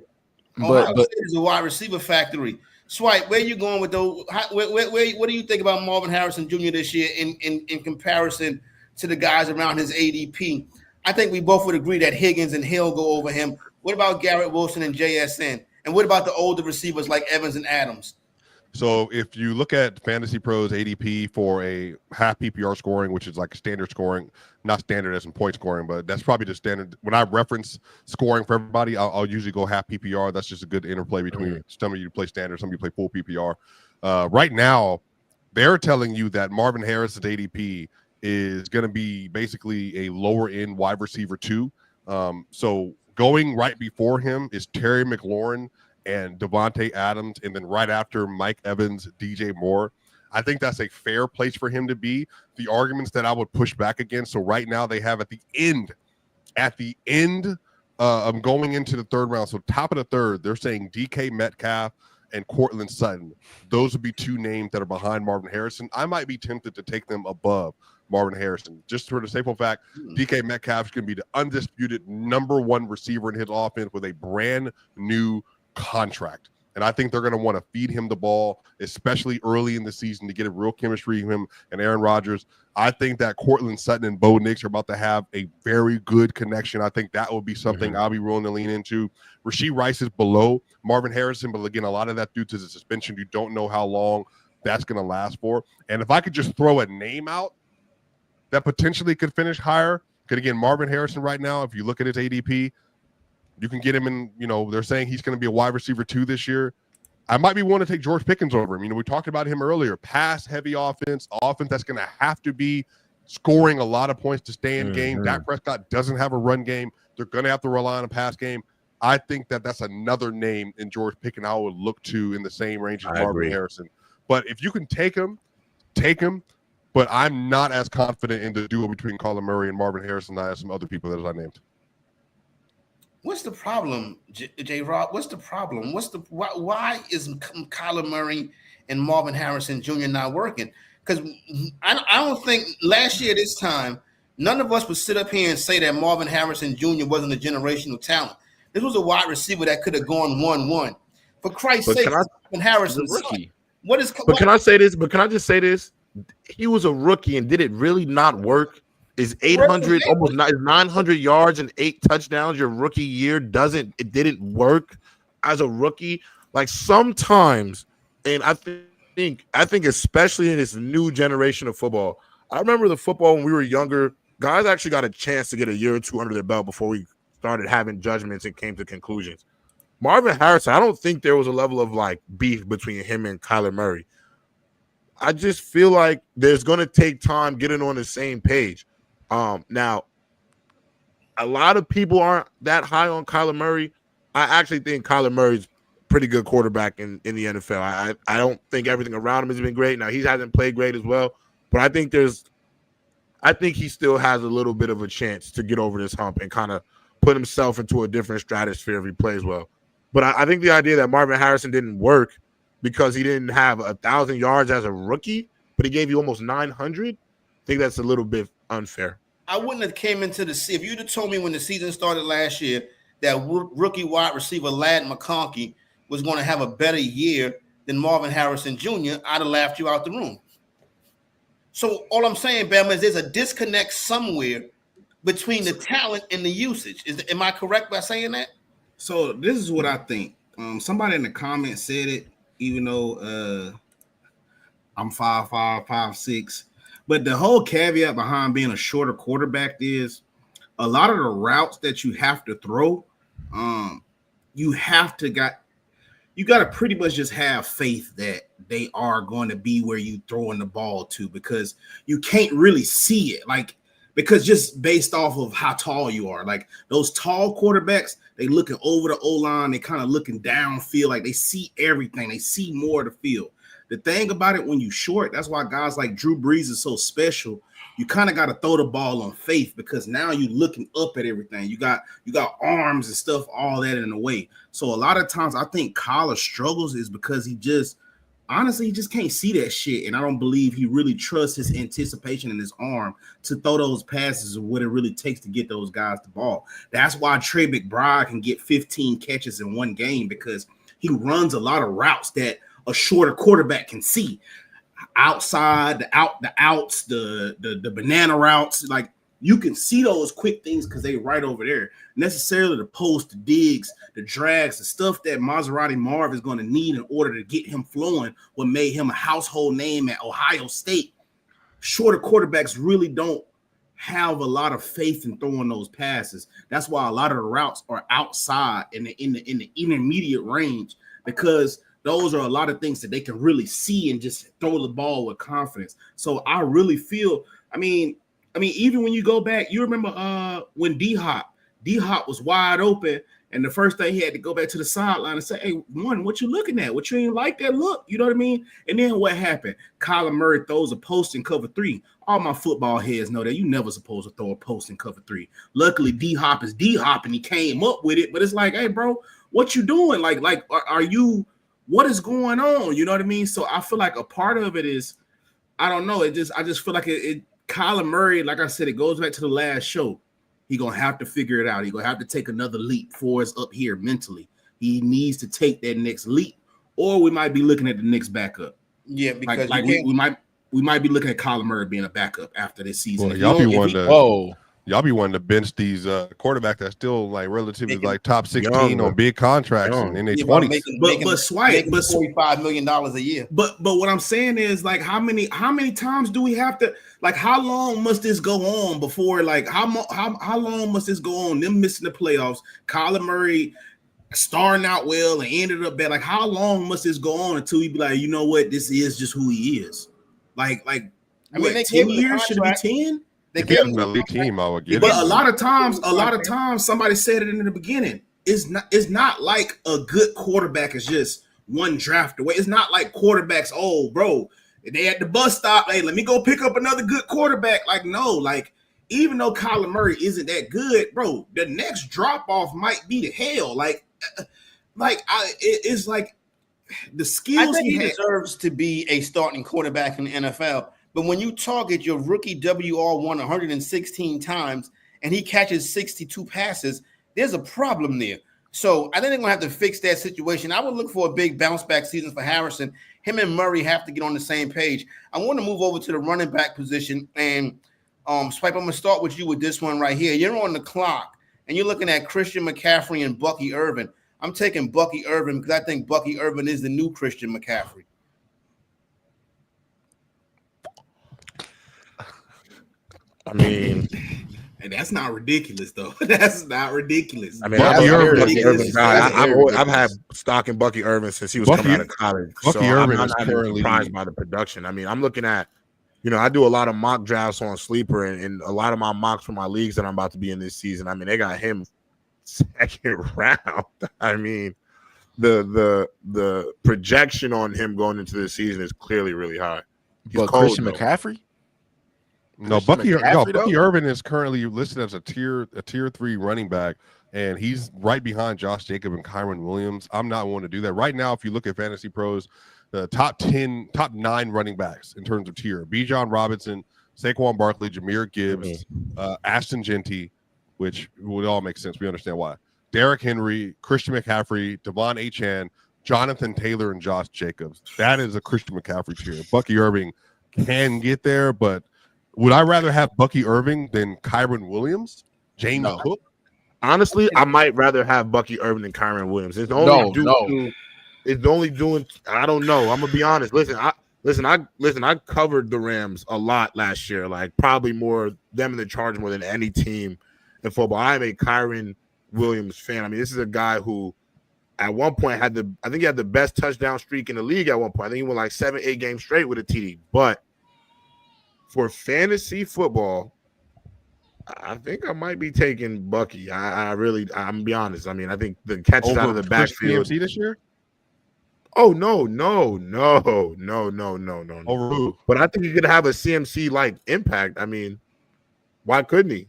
Ohio State is a wide receiver factory. Swipe, where you going with those? What do you think about Marvin Harrison Jr. this year in comparison to the guys around his ADP? I think we both would agree that Higgins and Hill go over him. What about Garrett Wilson and JSN? And what about the older receivers like Evans and Adams? So if you look at Fantasy Pros ADP for a half PPR scoring, which is like standard scoring, not standard as in point scoring, but that's probably the standard. When I reference scoring for everybody, I'll usually go half PPR. That's just a good interplay between some of you play standard, some of you play full PPR. Right now, they're telling you that Marvin Harris's ADP is going to be basically a lower end wide receiver 2. So going right before him is Terry McLaurin and Devontae Adams, and then right after Mike Evans, DJ Moore. I think that's a fair place for him to be. The arguments that I would push back against. So right now they have at the end, I'm going into the third round. So top of the third, they're saying DK Metcalf and Cortland Sutton. Those would be 2 names that are behind Marvin Harrison. I might be tempted to take them above Marvin Harrison, just for the simple fact DK Metcalf is going to be the undisputed number 1 receiver in his offense with a brand new contract. And I think they're going to want to feed him the ball, especially early in the season, to get a real chemistry with him and Aaron Rodgers. I think that Cortland Sutton and Bo Nix are about to have a very good connection. I think that will be something I'll be willing to lean into. Rashee Rice is below Marvin Harrison, but again, a lot of that due to the suspension. You don't know how long that's going to last for. And if I could just throw a name out that potentially could finish higher, because again, Marvin Harrison right now, if you look at his ADP, you can get him in, they're saying he's going to be a wide receiver 2 this year. I might be wanting to take George Pickens over him. We talked about him earlier. Pass-heavy offense that's going to have to be scoring a lot of points to stay in game. Dak Prescott doesn't have a run game. They're going to have to rely on a pass game. I think that's another name in George Pickens I would look to in the same range as Marvin Harrison. But if you can take him. But I'm not as confident in the duo between Kyler Murray and Marvin Harrison as some other people that I named. What's the problem, J-Rob? What's the problem? Why is Kyler Murray and Marvin Harrison Jr. not working? Because I don't think last year this time, none of us would sit up here and say that Marvin Harrison Jr. wasn't a generational talent. This was a wide receiver that could have gone 1-1. For Christ's sake, Marvin Harrison's rookie. Can I say this? But can I just say this? He was a rookie, and did it really not work? Is 800 almost 900 yards and 8 touchdowns your rookie year didn't work as a rookie? Like sometimes, and I think especially in this new generation of football, I remember the football when we were younger, guys actually got a chance to get a year or two under their belt before we started having judgments and came to conclusions. Marvin Harrison, I don't think there was a level of like beef between him and Kyler Murray. I just feel like there's going to take time getting on the same page. Now, a lot of people aren't that high on Kyler Murray. I actually think Kyler Murray's a pretty good quarterback in the NFL. I don't think everything around him has been great. Now, he hasn't played great as well, but I think he still has a little bit of a chance to get over this hump and kind of put himself into a different stratosphere if he plays well. But I think the idea that Marvin Harrison didn't work because he didn't have 1,000 yards as a rookie, but he gave you almost 900, I think that's a little bit unfair. I wouldn't have came into if you'd have told me when the season started last year that rookie wide receiver Ladd McConkey was going to have a better year than Marvin Harrison Jr., I'd have laughed you out the room. So all I'm saying, Bama, is there's a disconnect somewhere between the talent and the usage. Am I correct by saying that? So this is what I think. Somebody in the comments said it, even though I'm 5'5", 5'6". But the whole caveat behind being a shorter quarterback is a lot of the routes that you have to throw, you got to pretty much just have faith that they are going to be where you throwing the ball to, because you can't really see it. Because just based off of how tall you are, like those tall quarterbacks, they looking over the O-line, they kind of looking downfield, like they see everything, they see more of the field. The thing about it, when you short, that's why guys like Drew Brees is so special. You kind of got to throw the ball on faith, because now you're looking up at everything. You got arms and stuff, all that in the way. So a lot of times I think Kyler struggles is because he just can't see that shit. And I don't believe he really trusts his anticipation in his arm to throw those passes of what it really takes to get those guys the ball. That's why Trey McBride can get 15 catches in one game, because he runs a lot of routes that a shorter quarterback can see. Outside, the outs, the banana routes, like you can see those quick things because they right over there. Necessarily the post, the digs, the drags, the stuff that Maserati Marv is going to need in order to get him flowing, what made him a household name at Ohio State. Shorter quarterbacks really don't have a lot of faith in throwing those passes. That's why a lot of the routes are outside in the intermediate range, because those are a lot of things that they can really see and just throw the ball with confidence. So I really feel, I mean, even when you go back, you remember when D-Hop was wide open, and the first thing he had to go back to the sideline and say, hey, what you looking at? What you ain't like that look? You know what I mean? And then what happened? Kyler Murray throws a post in cover 3. All my football heads know that you never supposed to throw a post in cover 3. Luckily, D-Hop is D-Hop, and he came up with it. But it's like, hey, bro, what you doing? Like, are you? What is going on? You know what I mean? So I feel like a part of it is, I don't know. I just feel like Kyler Murray, like I said, it goes back to the last show. He's going to have to figure it out. He's going to have to take another leap for us up here mentally. He needs to take that next leap, or we might be looking at the next backup. Yeah, because we might be looking at Kyler Murray being a backup after this season. Well, y'all be wanting to bench these quarterbacks that's still like relatively like top 16 on big contracts and in their 20s. But Swipe, $45 million a year. But what I'm saying is, like, how many times do we have to, like, how long must this go on before, like, how long must this go on? Them missing the playoffs, Kyler Murray starting out well and ended up bad. Like, how long must this go on until we be like, you know what, this is just who he is? Like, I mean, 10 years? Should it be 10? If you have an elite team, I would give But it. a lot of times, somebody said it in the beginning. It's not like a good quarterback is just one draft away. It's not like quarterbacks, oh, bro, they at the bus stop, hey, let me go pick up another good quarterback. Like, no, like, even though Kyler Murray isn't that good, bro, the next drop-off might be to hell. It's like the skills I think he had. deserves to be a starting quarterback in the NFL. But when you target your rookie WR1 116 times and he catches 62 passes, there's a problem there. So I think they're going to have to fix that situation. I would look for a big bounce back season for Harrison. Him and Murray have to get on the same page. I want to move over to the running back position. And Swipe, I'm gonna start with you with this one right here. You're on the clock, and you're looking at Christian McCaffrey and Bucky Irvin. I'm taking Bucky Irvin because I think Bucky Irvin is the new Christian McCaffrey. I mean, and that's not ridiculous, though. That's not ridiculous. I mean, Bucky I'm a Irvin Bucky Irvin guy. That's I've had stock in Bucky Irvin since he was Bucky- coming out of college. Bucky so Irvin I'm is not even currently- surprised by the production. I mean, I'm looking at, I do a lot of mock drafts on Sleeper, and a lot of my mocks for my leagues that I'm about to be in this season. I mean, they got him second round. I mean, the projection on him going into this season is clearly really high. He's But cold, Christian though. McCaffrey? No, Christian McCaffrey, Bucky though? Irvin is currently listed as a tier 3 running back, and he's right behind Josh Jacobs and Kyron Williams. I'm not one to do that right now. If you look at Fantasy Pros, the top 9 running backs in terms of tier: Bijan Robinson, Saquon Barkley, Jahmyr Gibbs, Ashton Genty, which would all make sense. We understand why. Derrick Henry, Christian McCaffrey, Devon Achane, Jonathan Taylor, and Josh Jacobs. That is a Christian McCaffrey tier. Bucky Irving can get there, but would I rather have Bucky Irving than Kyron Williams, James Cook? Honestly, I might rather have Bucky Irvin than Kyron Williams. It's only doing. I don't know. I'm gonna be honest. I covered the Rams a lot last year. Like probably more them and the Chargers more than any team in football. I'm a Kyron Williams fan. I mean, this is a guy who at one point I think he had the best touchdown streak in the league at one point. I think he went like 7-8 games straight with a TD. But for fantasy football, I think I might be taking Bucky. I'm gonna be honest. I mean, I think the catches out of the backfield this year. Oh no. Over who? But I think he could have a CMC like impact. I mean, why couldn't he?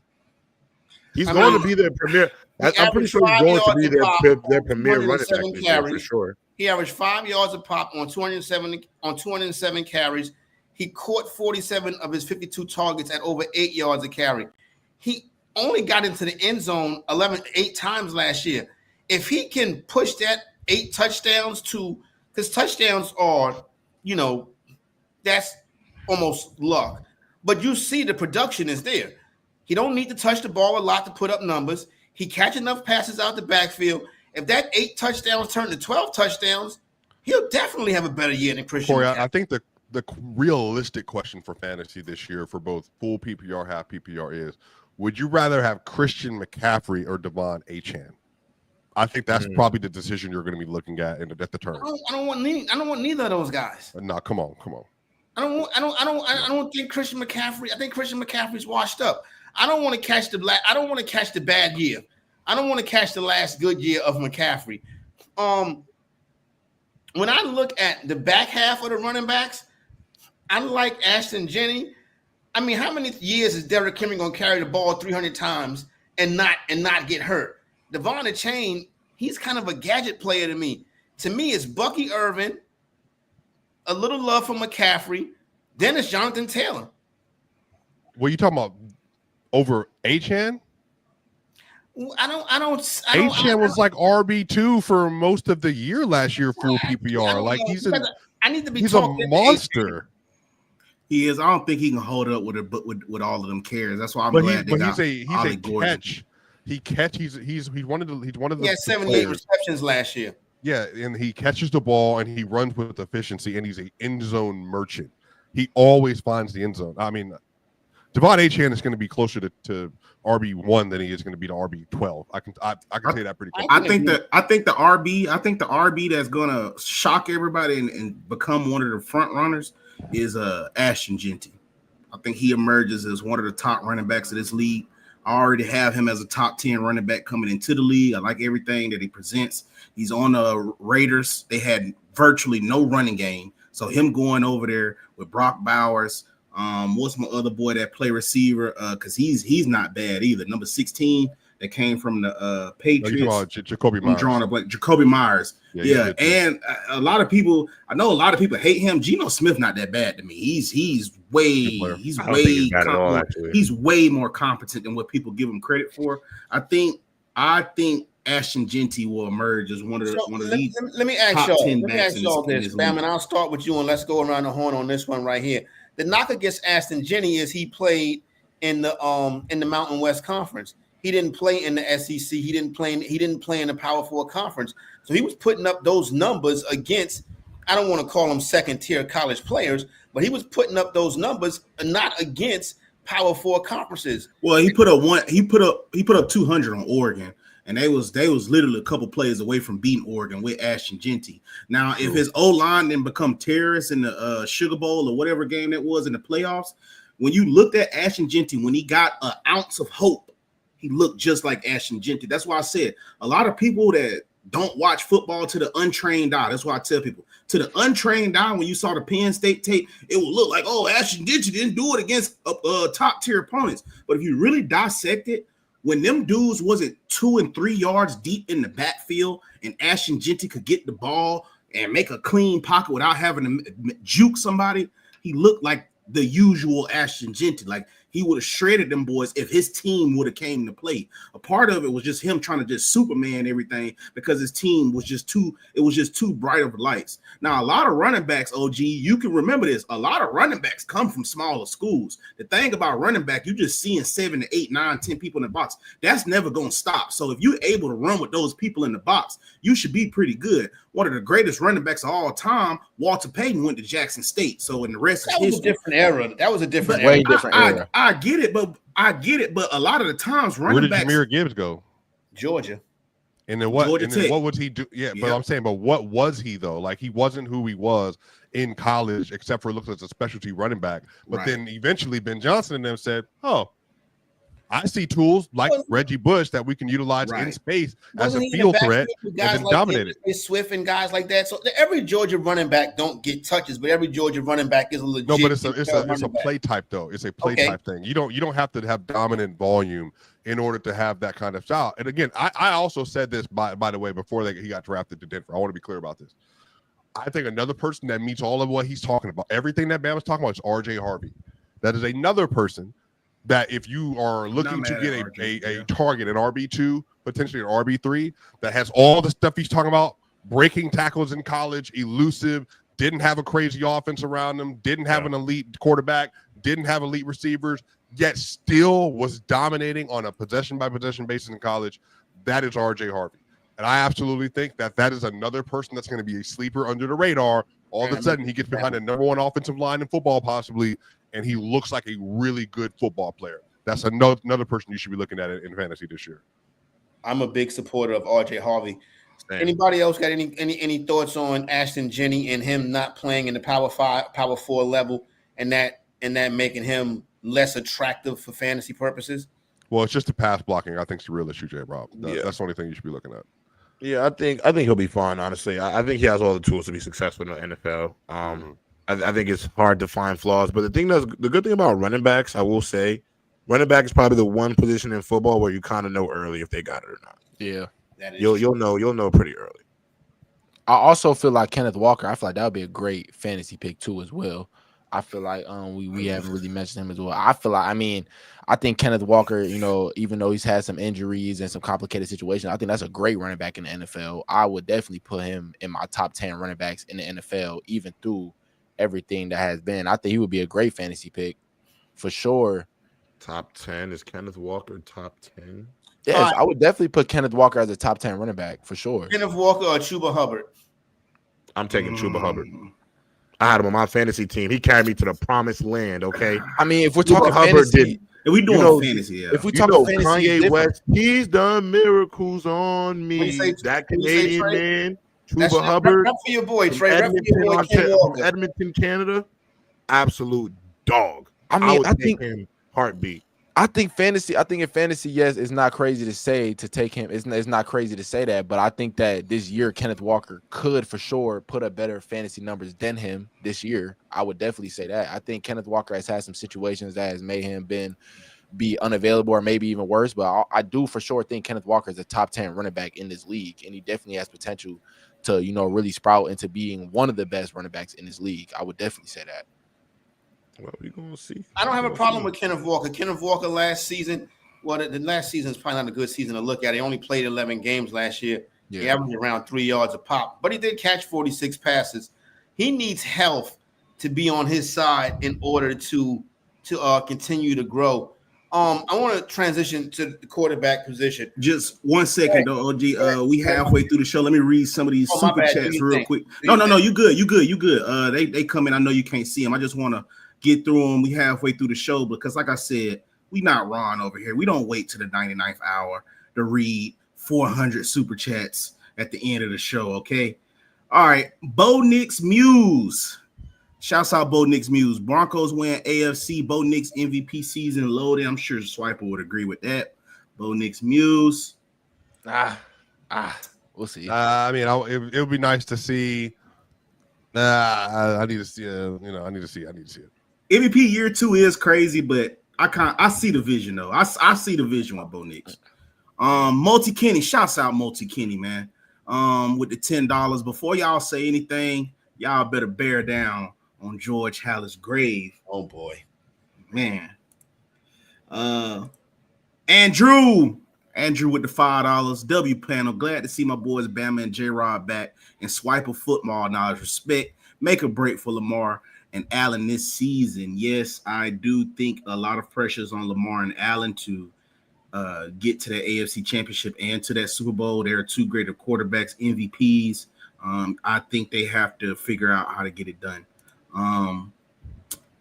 He's going to be their premier. I'm pretty sure he's going to be their premier running back this year, for sure. He averaged 5 yards a pop on 207 carries. He caught 47 of his 52 targets at over 8 yards a carry. He only got into the end zone 8 times last year. If he can push that 8 touchdowns to, because touchdowns are, that's almost luck. But you see the production is there. He don't need to touch the ball a lot to put up numbers. He catch enough passes out the backfield. If that 8 touchdowns turn to 12 touchdowns, he'll definitely have a better year than Christian. Corey, I think the realistic question for fantasy this year for both full PPR, half PPR is, would you rather have Christian McCaffrey or Devon Achane? I think that's probably the decision you're going to be looking at at the turn. I don't want neither of those guys. No, come on. I don't think Christian McCaffrey. I think Christian McCaffrey's washed up. I don't want to catch the bad year. I don't want to catch the last good year of McCaffrey. When I look at the back half of the running backs, I like Ashton Jennings. I mean, how many years is Derrick Henry going to carry the ball 300 times and not get hurt? Devon Achane, he's kind of a gadget player to me. To me, it's Bucky Irvin, a little love for McCaffrey, then it's Jonathan Taylor. What are you talking about? Over Achane? Achane was like RB2 for most of the year last year, full PPR. Like he's a monster. He is. I don't think he can hold up with all of them carries. That's why I'm glad he's a catch. He's one of the. He had 78 receptions last year. Yeah, and he catches the ball and he runs with efficiency, and he's an end zone merchant. He always finds the end zone. I mean, Devon Achane is going to be closer to RB1 than he is going to be to RB12. I can say that pretty quickly. I think the RB that's going to shock everybody and become one of the front runners is Ashton Genty. I think he emerges as one of the top running backs of this league. I already have him as a top 10 running back coming into the league. I like everything that he presents. He's on the Raiders. They had virtually no running game. So him going over there with Brock Bowers, what's my other boy that play receiver? Because he's not bad either. Number 16 that came from the Patriots. Jacoby Myers. I'm drawing up like Jacoby Myers. Yeah. And I know a lot of people hate him. Geno Smith not that bad to me. He's way more competent than what people give him credit for. I think Ashton Genty will emerge as one of these. Let me ask y'all this, Bam, and I'll start with you and let's go around the horn on this one right here. The knock against Ashton Genty is he played in the Mountain West Conference. He didn't play in the SEC. He didn't play in the Power 4 conference. So he was putting up those numbers against, I don't want to call them second-tier college players, but he was putting up those numbers not against Power 4 conferences. Well, he put up 200 on Oregon, and they was literally a couple plays away from beating Oregon with Ashton Jeanty. Now, if his O-line didn't become terrorists in the Sugar Bowl or whatever game that was in the playoffs, when you looked at Ashton Jeanty, when he got an ounce of hope, he looked just like Ashton Jeanty. That's why I said a lot of people that don't watch football to the untrained eye. That's why I tell people, to the untrained eye, when you saw the Penn State tape, it would look like, oh, Ashton Jeanty didn't do it against top tier opponents. But if you really dissect it, when them dudes wasn't 2 and 3 yards deep in the backfield and Ashton Jeanty could get the ball and make a clean pocket without having to juke somebody, he looked like the usual Ashton Jeanty. Like, he would have shredded them boys if his team would have came to play. A part of it was just him trying to just Superman everything because his team was just too bright of lights. Now, a lot of running backs, OG, you can remember this. A lot of running backs come from smaller schools. The thing about running back, you just seeing 7 to 8, 9, 10 people in the box. That's never going to stop. So if you're able to run with those people in the box, you should be pretty good. One of the greatest running backs of all time, Walter Payton, went to Jackson State. So in the rest that was a different era. That was a different era. Way different era. I get it, but a lot of the times running backs. Where did Jahmyr Gibbs go? Georgia. And then what? Georgia and then Tech. what would he do? Yeah, but I'm saying, but what was he though? Like, he wasn't who he was in college, except for looking as a specialty running back. But then eventually Ben Johnson and them said, "Oh, I see tools like Reggie Bush that we can utilize in space as a field threat," and then dominated. Swift and guys like that. So every Georgia running back don't get touches, but every Georgia running back is a legit. No, but it's a play type though. It's a play type thing. You don't have to have dominant volume in order to have that kind of style. And again, I also said this by the way before he got drafted to Denver. I want to be clear about this. I think another person that meets all of what he's talking about, everything that Bam was talking about, is R.J. Harvey. That is another person that if you are looking to get a target, an RB2, potentially an RB3, that has all the stuff he's talking about, breaking tackles in college, elusive, didn't have a crazy offense around him, didn't have an elite quarterback, didn't have elite receivers, yet still was dominating on a possession-by-possession basis in college, that is R.J. Harvey. And I absolutely think that is another person that's going to be a sleeper under the radar. All of a sudden, he gets behind the number one offensive line in football possibly, and he looks like a really good football player. That's another person you should be looking at in fantasy this year. I'm a big supporter of R.J. Harvey. Same. Anybody else got any thoughts on Ashton Jeanty and him not playing in the Power 4 level, and that making him less attractive for fantasy purposes? Well, it's just the pass blocking. I think it's the real issue, J-Rob. That's the only thing you should be looking at. Yeah, I think he'll be fine. Honestly, I think he has all the tools to be successful in the NFL. I think it's hard to find flaws, but the good thing about running backs, I will say, running back is probably the one position in football where you kind of know early if they got it or not. Yeah, you'll know pretty early. I also feel like Kenneth Walker. I feel like that would be a great fantasy pick too, as well. I feel like we haven't really mentioned him as well. I think Kenneth Walker, even though he's had some injuries and some complicated situations, I think that's a great running back in the NFL. I would definitely put him in my top 10 running backs in the NFL, even through everything that has been. I think he would be a great fantasy pick for sure. Top 10 is Kenneth Walker. Top 10. Yes, I would definitely put Kenneth Walker as a top 10 running back for sure. Kenneth Walker or Chuba Hubbard? I'm taking Chuba Hubbard. I had him on my fantasy team. He carried me to the promised land. Okay. I mean, if we're talking Hubbard fantasy, if we doing fantasy, if we talking fantasy, Kanye West, he's done miracles on me. That Canadian man, Chuba Hubbard. Rep for your boy, Trey. Rep for your boy, from Edmonton, Canada. Absolute dog. I think him heartbeat. I think in fantasy, yes, it's not crazy to say to take him. It's not crazy to say that, but I think that this year Kenneth Walker could for sure put up better fantasy numbers than him this year. I would definitely say that. I think Kenneth Walker has had some situations that has made him be unavailable or maybe even worse, but I do for sure think Kenneth Walker is a top 10 running back in this league, and he definitely has potential to really sprout into being one of the best running backs in this league. I would definitely say that. Well, we're going to see. I don't have a problem with Kenneth Walker. Kenneth Walker last season, the last season is probably not a good season to look at. He only played 11 games last year. Yeah. He averaged around 3 yards a pop, but he did catch 46 passes. He needs health to be on his side in order to continue to grow. I want to transition to the quarterback position. Just 1 second, though, OG. We halfway through the show. Let me read some of these super chats real quick. No, you good. You good. They come in. I know you can't see them. I just want to get through them. We halfway through the show because, like I said, we not Ron over here. We don't wait to the 99th hour to read 400 super chats at the end of the show, okay? All right. Bo Nix Muse. Shouts out Bo Nix Muse. Broncos win AFC. Bo Nix MVP season loaded. I'm sure Swiper would agree with that. Bo Nix Muse. We'll see. I mean, it would be nice to see. I need to see. I need to see it. MVP year 2 is crazy, but I see the vision though. I see the vision with Bo Nix. Multi Kenny. Shouts out Multi Kenny, man. With the $10. Before y'all say anything, y'all better bear down on George Halas' grave. Oh boy, man. Andrew with the $5. W panel. Glad to see my boys Bama and J-Rod back and Swiper football knowledge. Respect. Make a break for Lamar and Allen this season. Yes, I do think a lot of pressures on Lamar and Allen to get to the AFC Championship and to that Super Bowl. They are two greater quarterbacks, MVPs. I think they have to figure out how to get it done.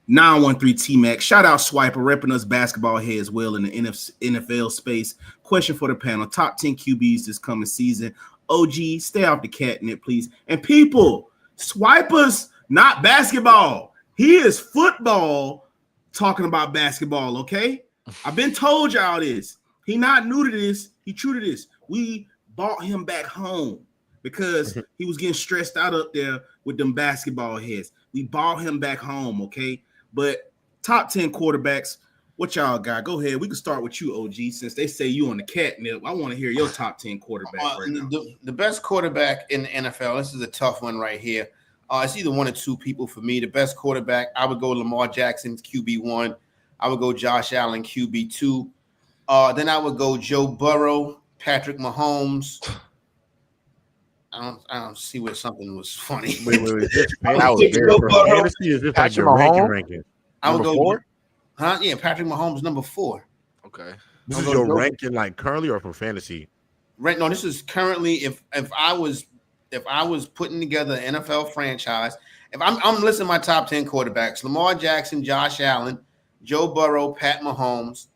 913 T-Mac. Shout out Swiper, repping us basketball heads well in the NFL space. Question for the panel. Top 10 QBs this coming season. OG, stay off the catnip, please. And people, Swiper's not basketball. He is football talking about basketball, okay? I've been told y'all this. He not new to this. He true to this. We bought him back home because he was getting stressed out up there with them basketball heads. We bought him back home, okay? But top 10 quarterbacks, what y'all got? Go ahead. We can start with you, OG, since they say you on the catnip. I want to hear your top 10 quarterbacks right now. The best quarterback in the NFL, this is a tough one right here. It's either one or two people for me. The best quarterback, I would go Lamar Jackson, QB1. I would go Josh Allen, QB2. Then I would go Joe Burrow, Patrick Mahomes. I don't see where something was funny. Wait. I would go 4? Yeah, Patrick Mahomes, number 4. Okay. This is your ranking like currently or for fantasy? Right. No, this is currently if I was putting together an NFL franchise, if I'm listing my top 10 quarterbacks: Lamar Jackson, Josh Allen, Joe Burrow, Pat Mahomes,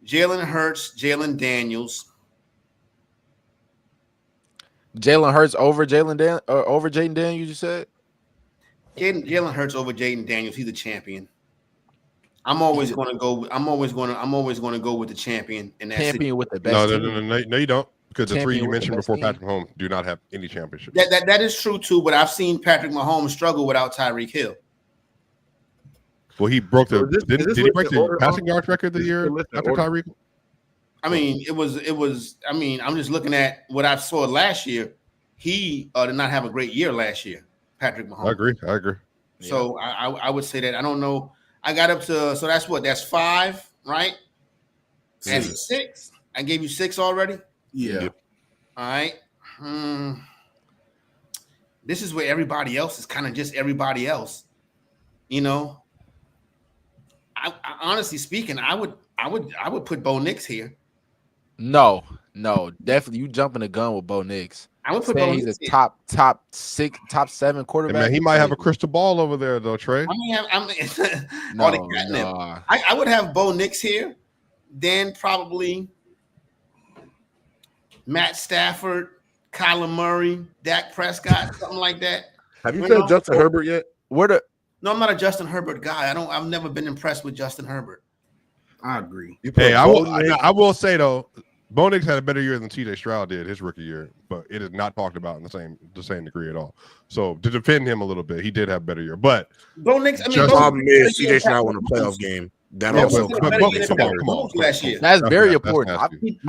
Jalen Hurts, Jalen Daniels. Jalen Hurts over Jaden Daniels, you said? Jalen Hurts over Jaden Daniels. He's the champion. I'm always going to go with the champion. And that's champion with the best. No, you don't. Because the 3 you mentioned before Patrick Mahomes do not have any championships. That is true too, but I've seen Patrick Mahomes struggle without Tyreek Hill. Well, he broke the. Did he break the passing yards record the year after Tyreek? I mean, it was. I mean, I'm just looking at what I saw last year. He did not have a great year last year, Patrick Mahomes. I agree. So I would say that. I don't know. I got up to, so that's 5, right? And 6. I gave you 6 already. Yeah. All right. This is where everybody else is kind of just everybody else. You know. I honestly speaking, I would put Bo Nix here. No, definitely. You jumping the gun with Bo Nix. I would put Bo Nix. He's a top 6, top 7 quarterback. Hey man, he might have a crystal ball over there though, Trey. I would have Bo Nix here, then probably Matt Stafford, Kyler Murray, Dak Prescott, something like that. Have you said Justin Herbert yet? No, I'm not a Justin Herbert guy. I've never been impressed with Justin Herbert. I agree. Hey, I will say though, Bo Nix had a better year than TJ Stroud did his rookie year, but it is not talked about in the same degree at all. So to defend him a little bit, he did have a better year. But Bo Nix, I mean, the problem is TJ Stroud won a playoff game. That also come on. That's very important. To be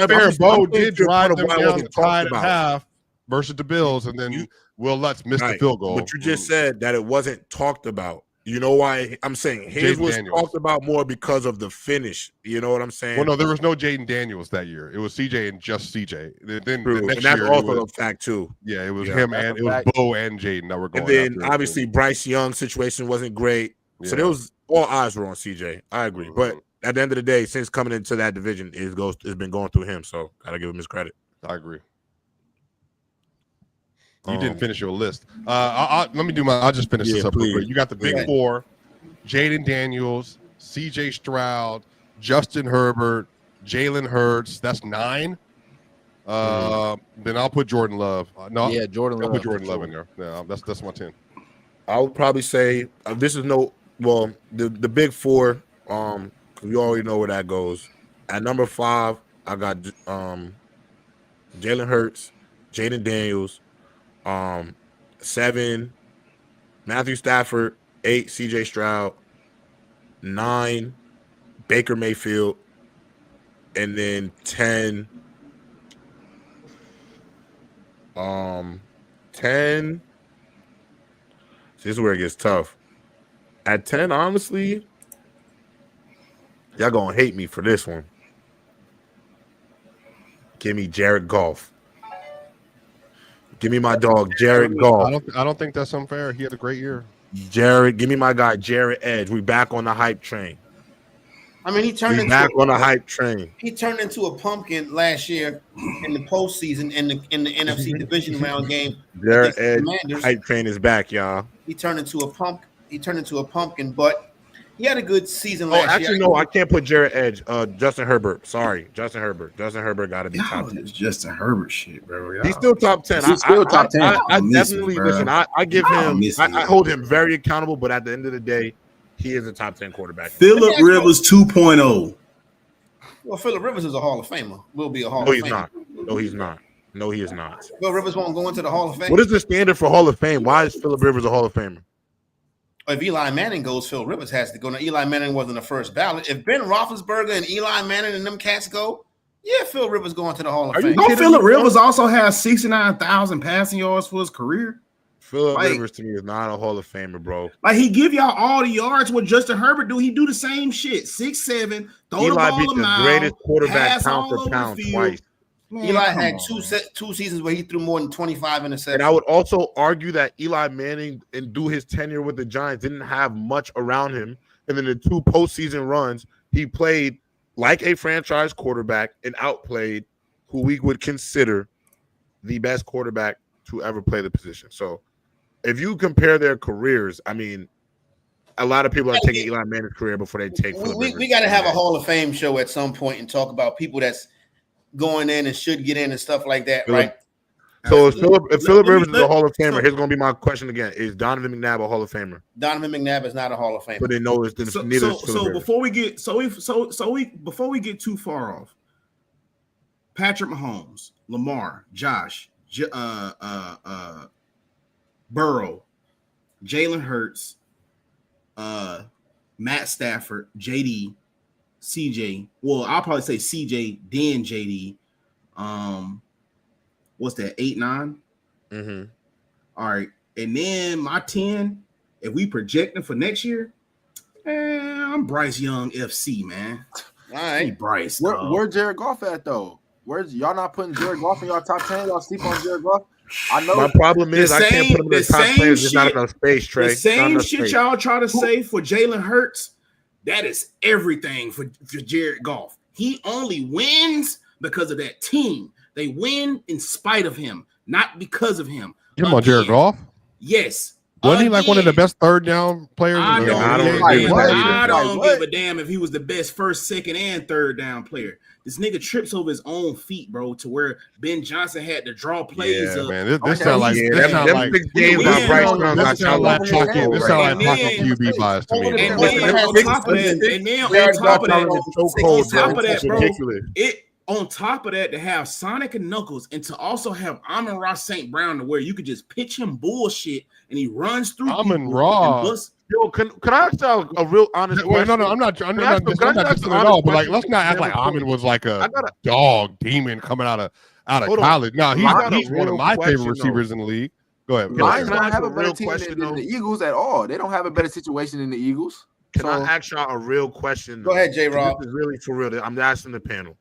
fair, Bo did drive them down the tide at half versus the Bills, and then Will Lutz missed the field goal. But you just said that it wasn't talked about. You know why I'm saying his was talked about more because of the finish. You know what I'm saying? Well, no, there was no Jaden Daniels that year. It was CJ and just CJ. Then the next and that's year, also a fact too. Yeah, it was him and it was Bo and Jaden that were going. And then obviously Bryce Young's situation wasn't great. So there was all eyes were on CJ. I agree, but at the end of the day, since coming into that division, it's been going through him. So gotta give him his credit. I agree. You didn't finish your list. Let me do my. I'll just finish this up real quick. You got the big four: Jaden Daniels, C.J. Stroud, Justin Herbert, Jalen Hurts. That's 9. Then I'll put Jordan Love. Jordan Love. I'll put Jordan Love in there. Yeah, that's my 10. I would probably say this is the big four. You already know where that goes. At number 5, I got Jalen Hurts, Jaden Daniels. 7, Matthew Stafford. 8, C.J. Stroud. 9, Baker Mayfield. And then 10. 10. This is where it gets tough. At 10, honestly, y'all gonna hate me for this one. Give me Jared Goff. Give me my dog, Jared Goff. I don't think that's unfair. He had a great year. Give me my guy, Jared Edge. We back on the hype train. I mean, he turned on the hype train. He turned into a pumpkin last year in the postseason in the NFC division round game. Jared Edge hype train is back, y'all. He turned into a pumpkin, but he had a good season last year. Actually, no, I can't put Jared Edge. Justin Herbert. Sorry, Justin Herbert. Justin Herbert got to be top 10. It's Justin Herbert shit, bro. He's still top 10. He's still top 10. I definitely listen. I give him. I hold him very accountable, but at the end of the day, he is a top 10 quarterback. Phillip Rivers 2.0. Well, Phillip Rivers is a Hall of Famer. Will be a Hall of Famer. No, he's not. No, he is not. Phillip Rivers won't go into the Hall of Fame. What is the standard for Hall of Fame? Why is Phillip Rivers a Hall of Famer? If Eli Manning goes, Phil Rivers has to go. Now, Eli Manning wasn't the first ballot. If Ben Roethlisberger and Eli Manning and them cats go, yeah, Phil Rivers going to the Hall of Fame. Phillip Rivers also has 69,000 passing yards for his career. Phillip Rivers to me is not a Hall of Famer, bro. Like he give y'all all the yards. What Justin Herbert do? He do the same shit. 6'7", throw the ball a mile. Eli beat the greatest quarterback pound for pound twice. Man, Eli had two seasons where he threw more than 25 interceptions. And I would also argue that Eli Manning, and do his tenure with the Giants, didn't have much around him. And then the 2 postseason runs, he played like a franchise quarterback and outplayed who we would consider the best quarterback to ever play the position. So if you compare their careers, I mean, a lot of people are taking Eli Manning's career before they take Phillip Rivers. We got to have a Hall of Fame show at some point and talk about people that's going in and should get in and stuff like that, right? So if Phillip Rivers is a Hall of Famer, here's going to be my question again: is Donovan McNabb a Hall of Famer? Donovan McNabb is not a Hall of Famer. But they know it's neither. So before we get before we get too far off, Patrick Mahomes, Lamar, Josh, Burrow, Jalen Hurts, Matt Stafford, JD, CJ. Well, I'll probably say CJ, then JD. What's that? 8, 9? Mm-hmm. All right. And then my 10, if we projecting for next year, I'm Bryce Young FC, man. All right. Hey, Bryce. Where Jared Goff at though? Where's y'all not putting Jared Goff in y'all top 10? Y'all sleep on Jared Goff? I know. My problem is I can't put him in the top 10. There's not enough space, Trey. The same shit y'all try to say for Jalen Hurts, that is everything for Jared Goff. He only wins because of that team. They win in spite of him, not because of him. Come on, Jared Goff. Yes. Wasn't he like one of the best third down players? I in the I don't give a damn if he was the best first, second, and third down player. This nigga trips over his own feet, bro, to where Ben Johnson had to draw plays. Yeah, man. This sounds like Bryce Young. This sound like pocket QB bias to me. And then on top of that, to have Sonic and Knuckles, and to also have Amon-Ra St. Brown, to where you could just pitch him bullshit and he runs through. Amon-Ra. Yo, can I ask y'all a real honest question? No, I'm not at all. But like, let's not act like Amon was like a dog demon coming out of college. No, he's one of my favorite receivers in the league. Go ahead. Lions don't have a better team than the Eagles at all. They don't have a better situation than the Eagles. Can I ask y'all a real question? Go ahead, J-Rob. This is really for real. I'm asking the panel.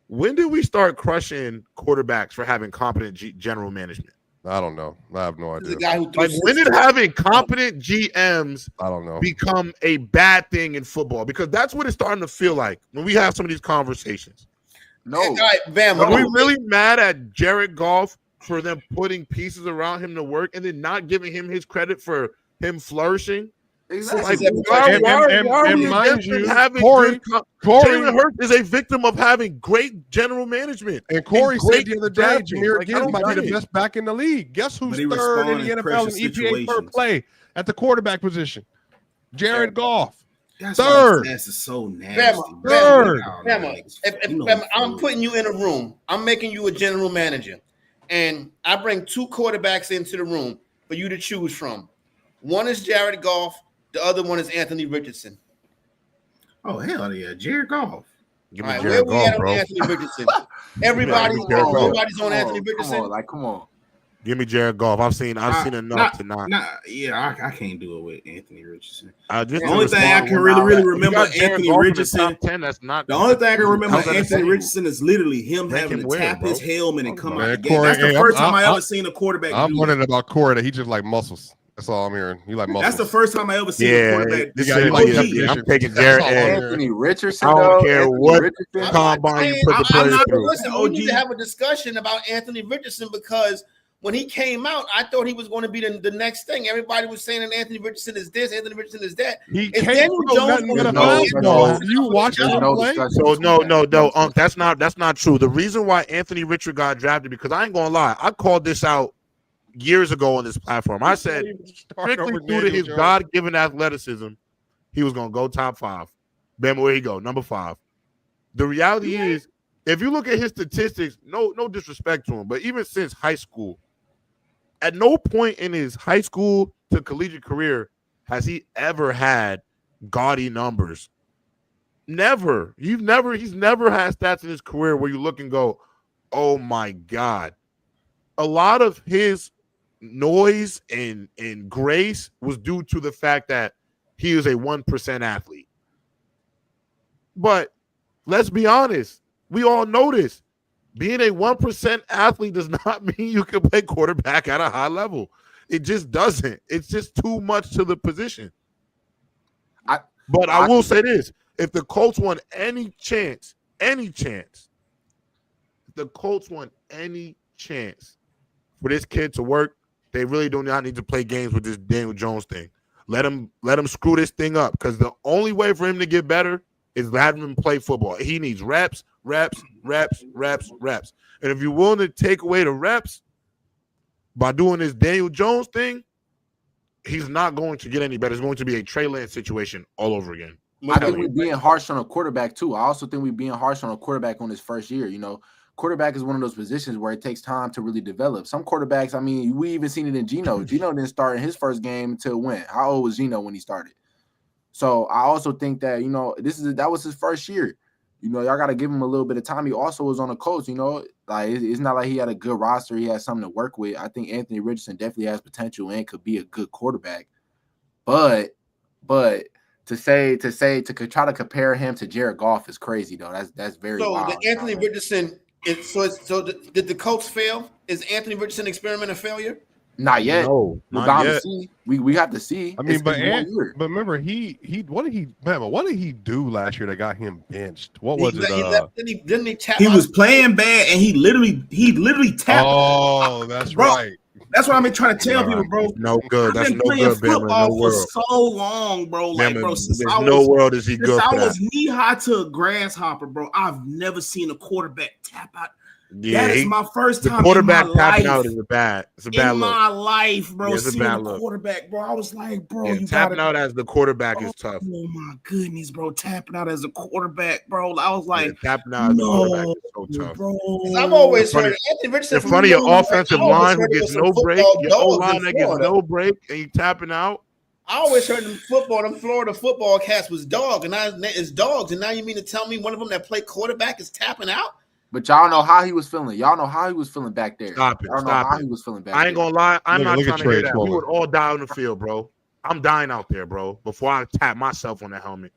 When did we start crushing quarterbacks for having competent general management? I don't know. I have no This is idea. a guy who threw Like, when did having competent GMs I don't know. become a bad thing in football? Because that's what it's starting to feel like when we have some of these conversations. No, All right, Bam. Are we really mad at Jared Goff for them putting pieces around him to work and then not giving him his credit for him flourishing? exactly. Like, why are we mind against him you, having Corey, Jalen Hurts is a victim of having great general management. And Corey great said the other day, drafting. Jahmyr Like, I Gibbs don't might be get the it. best back in the league. Guess who's But he third in respond the in NFL pressure in EPA per situations. play at the quarterback position? Jared Goff. That's Third. That's so nasty. Bama, Third. Bama, Bama, I'm putting you in a room. I'm making you a general manager. And I bring 2 quarterbacks into the room for you to choose from. One is Jared Goff. The other one is Anthony Richardson. Oh, hell yeah. Jared Goff. Give All me right, Jared where we Goff, at bro. on Anthony Richardson? Everybody's Jared Goff. nobody's on Anthony Richardson. Come on. Give me Jared Goff. I've seen enough to not. Yeah, I can't do it with Anthony Richardson. Just The only thing I can really remember Anthony Richardson. 10, that's not. The only thing I can remember How's that a Anthony thing? Richardson is literally him Make having him to wear it, tap bro. his helmet and come Man, out the game. Corey, That's the hey, first time I I'm- ever seen a quarterback I'm do that. learning about Corey that he just like muscles. That's all I'm hearing. You like muscles. That's the first time I ever seen a Yeah, quarterback. this Yeah, is you like like OG. definition. I'm taking That's Jared. all I'm Hey, hearing. Anthony Richardson. I don't though, care Anthony what Richardson. combine you put the I'm players not- through. Listen, we need to have a discussion about Anthony Richardson because when he came out, I thought he was going to be the next thing. Everybody was saying that Anthony Richardson is this, Anthony Richardson is that. He Is can't Daniel throw Jones nothing gonna but a be No, fastball. no. Have you watched There's him no play? discussion. So no, Unc, that's not true. The reason why Anthony Richard got drafted, because I ain't gonna lie, I called this out years ago on this platform. I said strictly due to his God-given athleticism, he was gonna go top 5. Bam, where he go? Number 5. The reality is, if you look at his statistics, no disrespect to him, but even since high school, at no point in his high school to collegiate career has he ever had gaudy numbers. Never. He's never had stats in his career where you look and go, oh my God. A lot of his noise and grace was due to the fact that he is a 1% athlete. But let's be honest, we all know this. Being a 1% athlete does not mean you can play quarterback at a high level. It just doesn't. It's just too much to the position. I will say this. If the Colts want any chance, if the Colts want any chance for this kid to work, they really do not need to play games with this Daniel Jones thing. Let him screw this thing up, because the only way for him to get better is having him play football. He needs reps. And if you're willing to take away the reps by doing this Daniel Jones thing, he's not going to get any better. It's going to be a Trey Lance situation all over again. I think we're being harsh on a quarterback too. I also think we're being harsh on a quarterback on his first year. You know, quarterback is one of those positions where it takes time to really develop. Some quarterbacks, I mean, we even seen it in Geno. Geno didn't start in his first game until when? How old was Geno when he started? So I also think that, you know, that was his first year. You know, y'all got to give him a little bit of time. He also was on the Colts, you know. Like, it's not like he had a good roster. He had something to work with. I think Anthony Richardson definitely has potential and could be a good quarterback. But to try to compare him to Jared Goff is crazy, though. That's very wild. So the Anthony Richardson, did the Colts fail? Is Anthony Richardson experiment a failure? Not yet. No, We're not bound yet. to see. We have to see. I mean, but year. remember, what did he do last year that got him benched? What was it? Didn't he tap He out? was playing bad, and he literally tapped. Oh, that's Bro, right. That's what I've been trying to tell people, bro. No good. That's I've been no playing good, Bama. football No for world. so long, bro. Like, Bama, bro, since there's I no was, world is he since good I for was that. knee high to a grasshopper, bro. I've never seen a quarterback tap out. Yeah, that is my first the time quarterback in my tapping life. out is bad. It's a bad In look. my life, bro, Yeah, it's a seeing bad a look. quarterback, bro. I was like, bro, Yeah, you tapping gotta, out as the quarterback is tough. oh my goodness, bro, tapping out as a quarterback, bro. I was like, Yeah, tapping out as the quarterback is so tough. bro. I've always In front heard of- Anthony Richardson. In front of your offensive line who gets no break, your O line in that gets Florida. no break, and you tapping out. I always heard them Florida football cats was dogs, and now it's dogs. And now you mean to tell me one of them that played quarterback is tapping out? But y'all know how he was feeling. Y'all know how he was feeling back there. Stop it. Y'all know Stop how it. he was feeling back I ain't there. gonna lie. I'm not Look at trying to hear Trey that. Smoller. We would all die on the field, bro. I'm dying out there, bro. Before I tap myself on the helmet,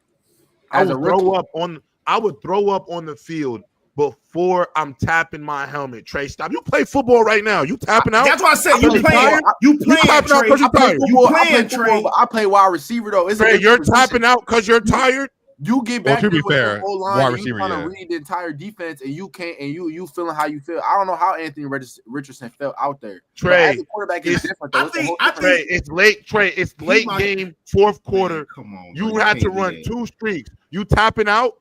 I would throw up on the field before I'm tapping my helmet. Trey, stop. You play football right now. You tapping out? That's what I said. You play playing. tired? You playing, tapping out Trey. 'cause you tired. You I play playing, football, Trey. but I play wide receiver though. It's a Trey, different you're position. tapping out because you're tired. You get Well, back to be there with fair, the whole wide line and receiver, you trying to read the entire defense, and you can't, and you feeling how you feel. I don't know how Anthony Richardson felt out there. Trey, but as a quarterback is different though. Trey, it's late. Trey, it's late game, fourth quarter. Man, come on, you bro. had to can't do run that. 2 streaks. You tapping out?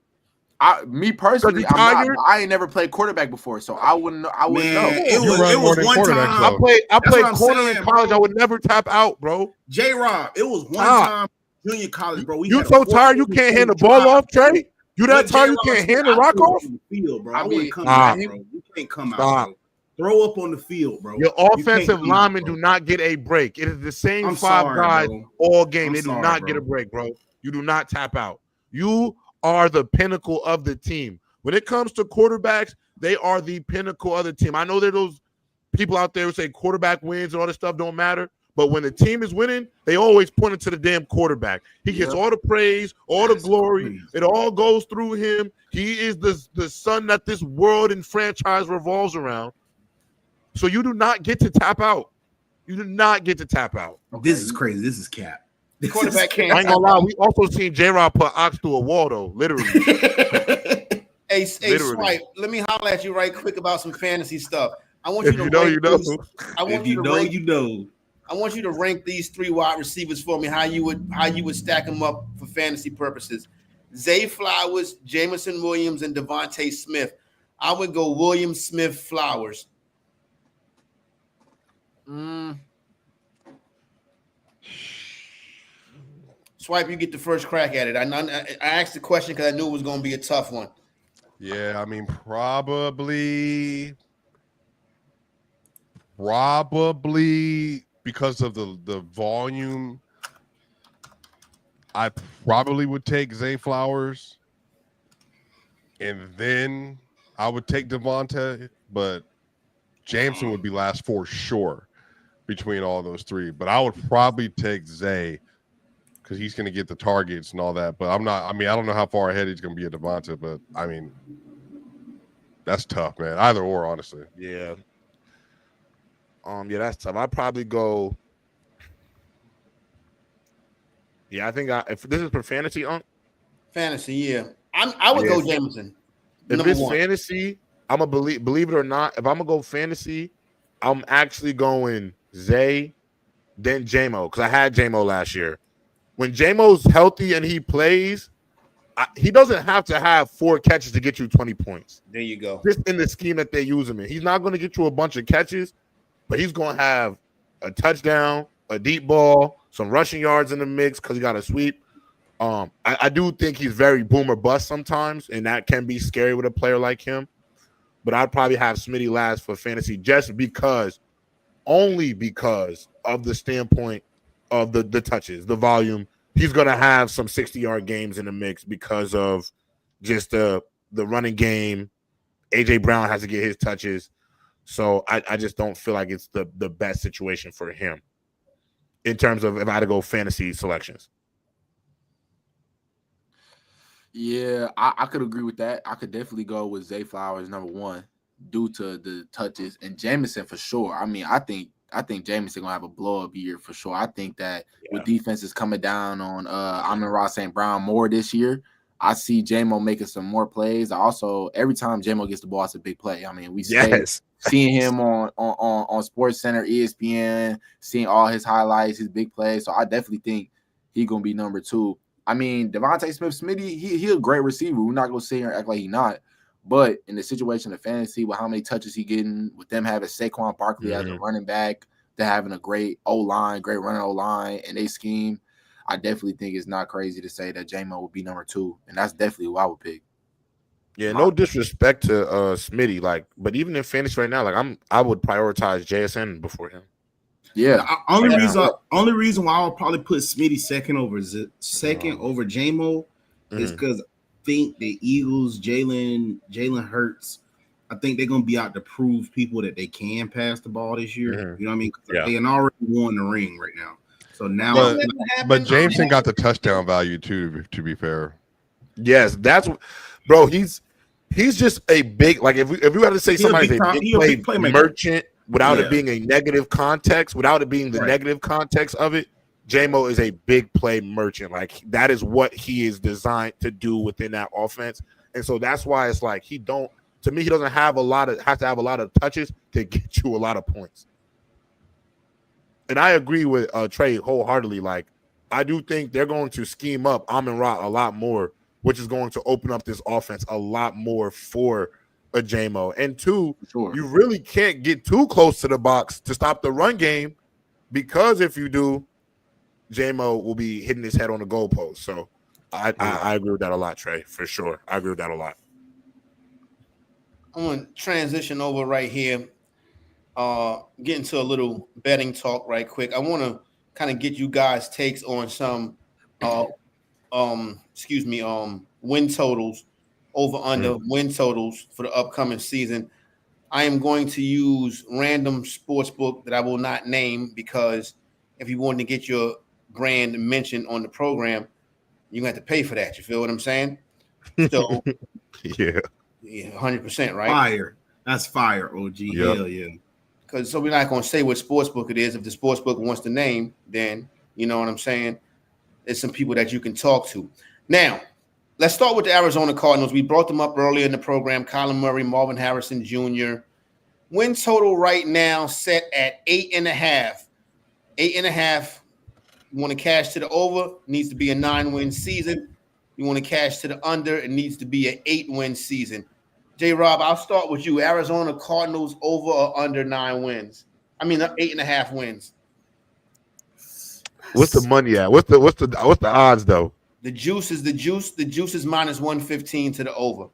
Me personally, Because you're tired? I ain't never played quarterback before, so I wouldn't know. I wouldn't know. Man, it You run more was than one quarterbacks, time. though. I played what I'm corner in saying, college. bro. I would never tap out, bro. J-Rob, it was one Stop. time junior college, bro. You so tired you can't hand the ball off, Trey? You that tired you can't hand the rock off? Field, bro. I I wouldn't mean, come stop. out, bro. You can't come Stop. out, bro. Throw up on the field, bro. Your You can't offensive come out, linemen bro. do not get a break. It is the same I'm 5 sorry, guys bro. all game. I'm They do sorry, not bro. get a break, bro. You do not tap out. You are the pinnacle of the team. When it comes to quarterbacks, they are the pinnacle of the team. I know there are those people out there who say quarterback wins and all this stuff don't matter. But when the team is winning, they always point it to the damn quarterback. He gets all the praise, all the glory. crazy. It all goes through him. He is the sun that this world and franchise revolves around. So you do not get to tap out. You do not get to tap out. This is crazy. This is cap. The quarterback I can't. ain't gonna lie. We also seen J-Rod put Ox through a wall, though. Literally. Hey, Literally. Swipe, let me holler at you right quick about some fantasy stuff. I want you If to you know, rank you know. these- I want If you you to know, rank. you know. I want you to rank these 3 wide receivers for me. How you would stack them up for fantasy purposes? Zay Flowers, Jamison Williams, and Devontae Smith. I would go Williams, Smith, Flowers. Swipe, you get the first crack at it. I asked the question because I knew it was going to be a tough one. Yeah, I mean, probably because of the volume, I probably would take Zay Flowers, and then I would take Devontae, but Jameson would be last for sure between all those 3. But I would probably take Zay because he's going to get the targets and all that. But I'm not. I mean, I don't know how far ahead he's going to be at Devontae, but I mean, that's tough, man. Either or, honestly. Yeah. Yeah, that's tough. I'd probably go. Yeah, I think if this is for fantasy, Fantasy, yeah. I would go Jameson. If Number it's 1. fantasy, I'm gonna believe it or not. If I'm gonna go fantasy, I'm actually going Zay, then JMO, because I had JMO last year. When JMO's healthy and he plays, he doesn't have to have 4 catches to get you 20 points. There you go. Just in the scheme that they use him in. He's not going to get you a bunch of catches, but he's going to have a touchdown, a deep ball, some rushing yards in the mix because he got a sweep. I do think he's very boom or bust sometimes, and that can be scary with a player like him. But I'd probably have Smitty last for fantasy only because of the standpoint of the touches, the volume. He's going to have some 60-yard games in the mix because of just the running game. A.J. Brown has to get his touches. So I just don't feel like it's the best situation for him in terms of if I had to go fantasy selections. Yeah, I could agree with that. I could definitely go with Zay Flowers number 1 due to the touches, and Jameson for sure. I mean, I think Jameson gonna have a blow up year for sure. I think that with defenses coming down on Amon-Ra St. Brown more this year, I see JMO making some more plays. Also, every time JMO gets the ball, it's a big play. I mean, we seeing him on Sports Center, ESPN, seeing all his highlights, his big plays. So I definitely think he's gonna be number 2. I mean, Devontae Smith-Smitty, he a great receiver. We're not gonna sit here and act like he's not. But in the situation of fantasy, with how many touches he getting, with them having Saquon Barkley as a running back, they're having a great O-line, great running O-line, and they scheme, I definitely think it's not crazy to say that J-Mo would be number 2, and that's definitely who I would pick. Yeah, no disrespect to Smitty, but even in fantasy right now, I would prioritize JSN before him. Yeah. The only reason why I would probably put Smitty second over J-Mo is because I think the Eagles, Jalen Hurts, I think they're gonna be out to prove people that they can pass the ball this year. You know what I mean? They already won the ring right now. So now, but Jameson got the touchdown value too. To be fair, yes, that's bro. He's He's just a big, like if we had to say somebody's a big play merchant without it being a negative context, without it being the negative context of it, J-Mo is a big play merchant. Like that is what he is designed to do within that offense. And so that's why it's like he doesn't have have to have a lot of touches to get you a lot of points. And I agree with Trey wholeheartedly. Like I do think they're going to scheme up Amon-Ra a lot more, which is going to open up this offense a lot more for a J-Mo. And two, you really can't get too close to the box to stop the run game, because if you do, J-Mo will be hitting his head on the goalpost. So I agree with that a lot, Trey, for sure. I agree with that a lot. I'm going to transition over right here, get into a little betting talk right quick. I want to kind of get you guys' takes on some win totals, over under win totals for the upcoming season. I am going to use random sportsbook that I will not name, because if you want to get your brand mentioned on the program, you have to pay for that. You feel what I'm saying? So yeah, 100%, right? Fire. That's fire, OG. Yep. Hell yeah. Because we're not going to say what sportsbook it is. If the sportsbook wants to name, then you know what I'm saying. There's some people that you can talk to. Now, let's start with the Arizona Cardinals. We brought them up earlier in the program. Kyler Murray, Marvin Harrison Jr. Win total right now set at 8.5. 8.5. You want to cash to the over, needs to be a 9-win season. You want to cash to the under, it needs to be an 8-win season. J-Rob, I'll start with you. Arizona Cardinals over or under 9 wins? I mean, 8.5 wins. What's the money at? What's the odds though? The juice is minus 115 to the over.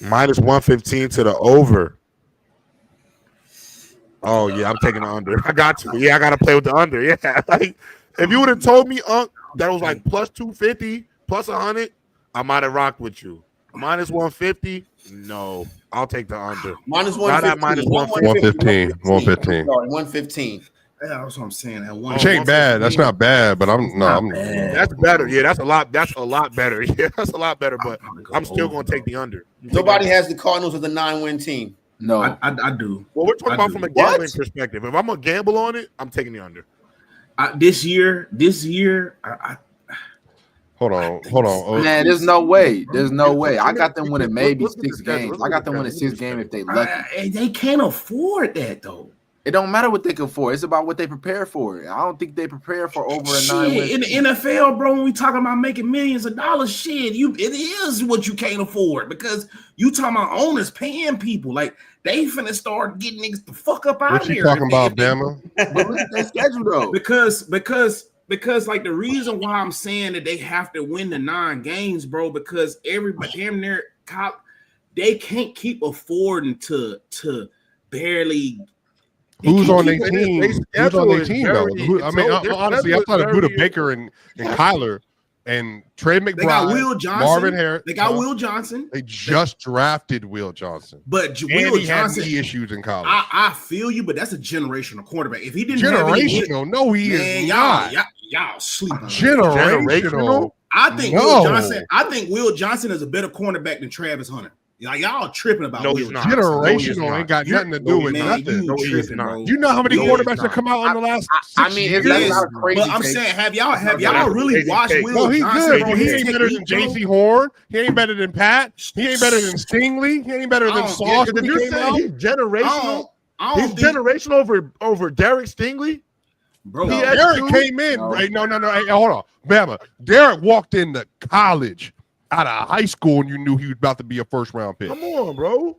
Minus 115 to the over. Oh yeah, I'm taking the under. I got to. Yeah, I got to play with the under. Yeah, like if you would have told me, that was like plus 250, plus 100, I might have rocked with you. Minus 150, no, I'll take the under. Minus 115. Minus 115. 115. Sorry, 115. Yeah, that's what I'm saying. Which ain't bad. That's not bad, but that's better. Yeah, that's a lot better. Yeah, that's a lot better. But I'm still going to take the under. Nobody has the Cardinals as a 9-win team. No, I do. Well, we're talking about from a gambling perspective. If I'm gonna gamble on it, I'm taking the under. This year, Hold on. Man, there's no way. I got them winning maybe 6 games. I got them winning 6 games if they lucky. They can't afford that though. It don't matter what they can afford. It's about what they prepare for. I don't think they prepare for over a 9 win. In the NFL, bro, when we talking about making millions of dollars, it is what you can't afford, because you talking about owners paying people. Like, they finna start getting niggas the fuck up out of here. What you talking about, Bama? But look at their schedule though. Because like the reason why I'm saying that they have to win the 9 games, bro, because everybody damn near they can't keep affording to barely. Who's on their team? Who's on their team though? Honestly, outside of Buda Baker and Kyler and Trey McBride, they got Will Johnson, Marvin Harris. They got Will Johnson. They just drafted Will Johnson, but Will Johnson had issues in college. I feel you, but that's a generational quarterback. If he didn't no, he is not. Y'all sleep on generational. I think Will Johnson is a better cornerback than Travis Hunter. Y'all tripping about Will Johnson. Generational ain't got nothing to do with nothing. No, he is not. You know how many quarterbacks have come out in the last 6 years? That's not crazy. But I'm saying, have y'all really watched Will Johnson? Good, bro. He ain't better than J.C. Horn. He ain't better than Pat. He ain't better than Stingley. He ain't better than Sauce. If you're saying he's generational, generational over Derek Stingley. Bro, Derek came in. Right? No. Hey, hold on, Bama. Derek walked into college out of high school, and you knew he was about to be a first-round pick. Come on, bro.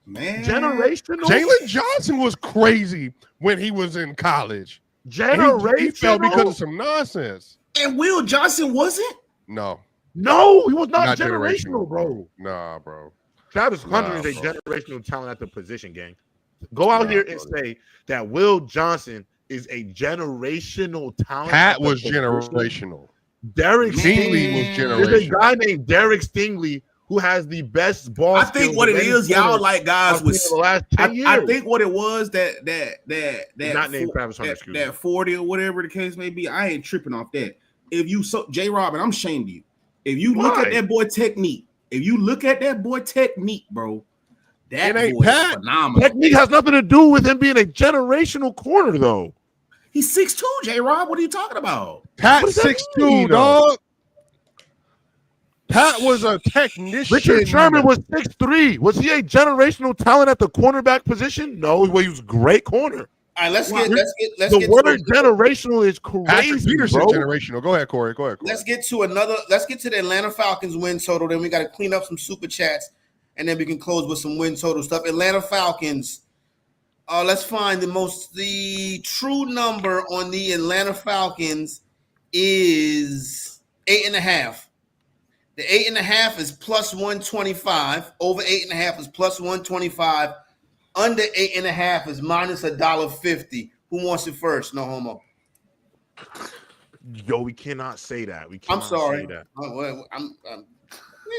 Man. Generational. Jalen Johnson was crazy when he was in college. Generational. He fell because of some nonsense. And Will Johnson wasn't? No, he was not generational, bro. Nah, bro. Travis Hunter is a generational talent at the position, gang. Go out here and say that Will Johnson is a generational talent. Pat was generational. Derek Stingley was generational. There's a guy named Derek Stingley who has the best ball. I think what it is, y'all like guys with the last 10 years. I think what it was that not named Travis Hunter, that 40 or whatever the case may be. I ain't tripping off that. If you J-Rob, and I'm ashamed of you. If you look at that boy technique If you look at that boy technique, bro, that It ain't boy is Pat. phenomenal. Technique has nothing to do with him being a generational corner, though. He's 6'2", J-Rob. What are you talking about? Pat What does that 6'2", mean, though? dog. Pat was a technician. Richard Sherman was 6'3". Was he a generational talent at the cornerback position? No, he was a great corner. All right, let's The get word to generational is Patrick crazy, Peterson bro. generational. Go ahead, Corey. let's get to the Atlanta Falcons win total. Then we got to clean up some super chats, and then we can close with some win total stuff. Atlanta Falcons. Let's find the true number on the Atlanta Falcons is 8.5. The 8.5 is plus 125. Over 8.5 is plus 125. Under 8.5 is minus $1.50. Who wants it first? No homo. Yo, we cannot say that. We I'm cannot sorry. say that. I'm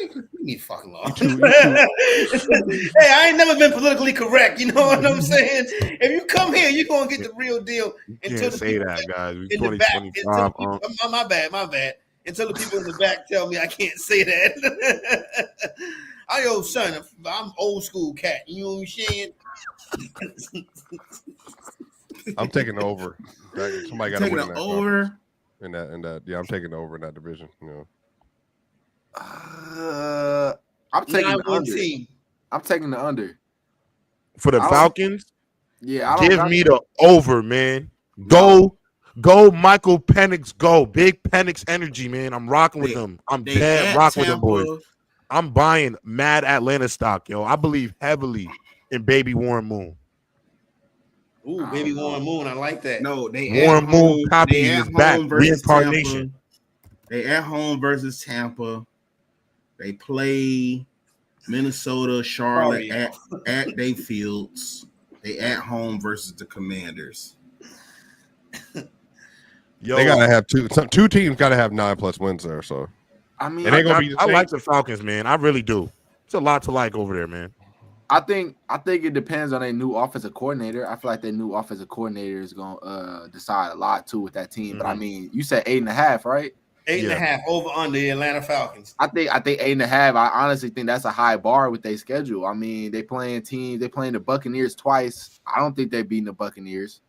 leave me fucking alone. You too. Hey, I ain't never been politically correct. You know what I'm saying? If you come here, you're gonna get the real deal. You can't say that, guys. We In the back, 2025. my bad. Until the people in the back tell me I can't say that. Yo, son, I'm old school cat. You know what I'm saying? I'm taking the over. Somebody got to Taking win it that over. in that. Yeah, I'm taking the over in that division. You know. I'm taking the 9-1 under. team. I'm taking the under. For the I don't- Falcons, Yeah, I don't give got me the over, man. Go, Michael Penix, go. Big Penix energy, man. I'm rocking with them. I'm They dead at rocking with them, Tampa. boys. I'm buying mad Atlanta stock, yo. I believe heavily in Baby Warren Moon. Ooh, baby Warren Moon. I like that. No, they Warren at Moon home. copy They is at back. home versus Reincarnation. Tampa. They at home versus Tampa. They play Minnesota, Charlotte at Day Fields. They at home versus the Commanders. Yo, They gotta have two teams gotta have 9+ wins there. So I mean, It ain't gonna be the I same. like the Falcons, man. I really do. It's a lot to like over there, man. I think it depends on a new offensive coordinator. I feel like their new offensive coordinator is gonna decide a lot too with that team. But I mean, you said 8.5, right? 8.5 over under the Atlanta Falcons. I think 8.5. I honestly think that's a high bar with their schedule. I mean, they playing the Buccaneers twice. I don't think they're beating the Buccaneers.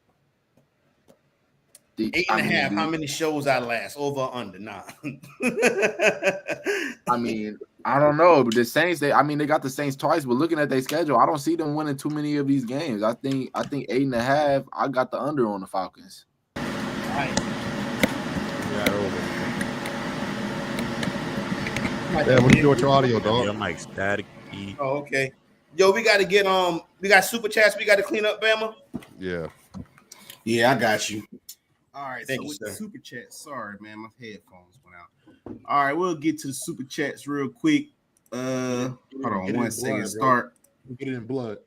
8.5. How many shows I last? Over or under? Nah. I mean, I don't know, but the Saints. They got the Saints twice, but looking at their schedule, I don't see them winning too many of these games. I think 8.5. I got the under on the Falcons. Right. yeah, what you doing with your audio, dog? I'm like static. Oh, okay. Yo, we got to get we got super chats. We got to clean up, Bama. Yeah. Yeah, I got you. All right, Thank so you, with sir. the super chat, sorry, man, my headphones went out. All right, we'll get to the super chats real quick. Hold on 1 second. Start. Get it in blood.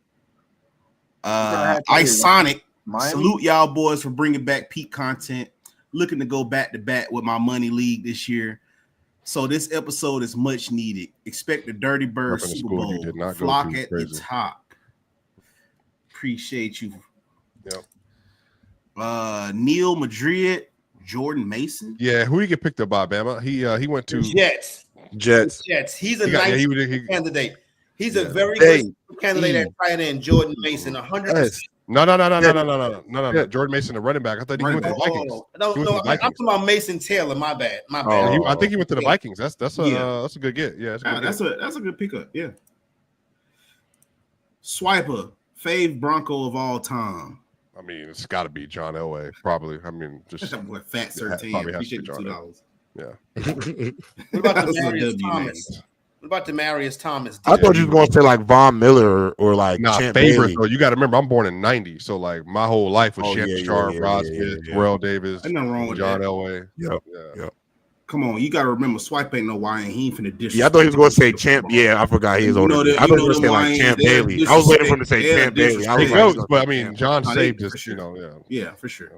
Ice Sonic. Miami? Salute y'all boys for bringing back peak content. Looking to go back to back with my money league this year. So this episode is much needed. Expect the Dirty Bird Up in the Super school you Bowl. did not go Flock to, at the crazy. top. Appreciate you. Yep. Neil Madrid, Jordan Mason. Yeah, who he get picked up by, Bama? He went to Jets. Jets. He's a he got- nice yeah, he- candidate. He's a Yeah. very Hey, good candidate at tight end. Jordan Mason, 100%. Yes. No. Yeah. Jordan Mason, the running back. I thought he went to the Running Vikings. No, He went to the I'm Vikings. talking about Mason Taylor. My bad. Oh. I think he went to the Vikings. That's Yeah. a good get. Yeah, That's a good pickup. Yeah. Swiper, fave Bronco of all time. I mean, it's got to be John Elway, probably. I mean, just That boy Fat probably 13. has to Appreciate be the John $2. yeah. What about That's a Demarius W, Thomas? man. What about Demarius Thomas? I thought you was gonna say like Von Miller or like Nah, Champ favorites Bailey. though. You got to remember, I'm born in '90, so like my whole life was Oh, Shannon yeah, Sharp, yeah, Rod yeah, Smith, yeah. Terrell Davis, Ain't nothing wrong with John that. Elway. Yep. Yeah. Yep. Come on, you got to remember, Swipe ain't no YN. He ain't finna disrespect. Yeah, I thought he was gonna say Champ. Yeah, I forgot he is You older. know than me. that- I you thought he know was gonna say them like Champ Lions, Bailey. they're I was waiting for him to say disrespect- Champ Bailey. I He was Hey, like, goes, but I mean, Champ. John Oh, saved they- us. for sure. You know, yeah. Yeah, for sure.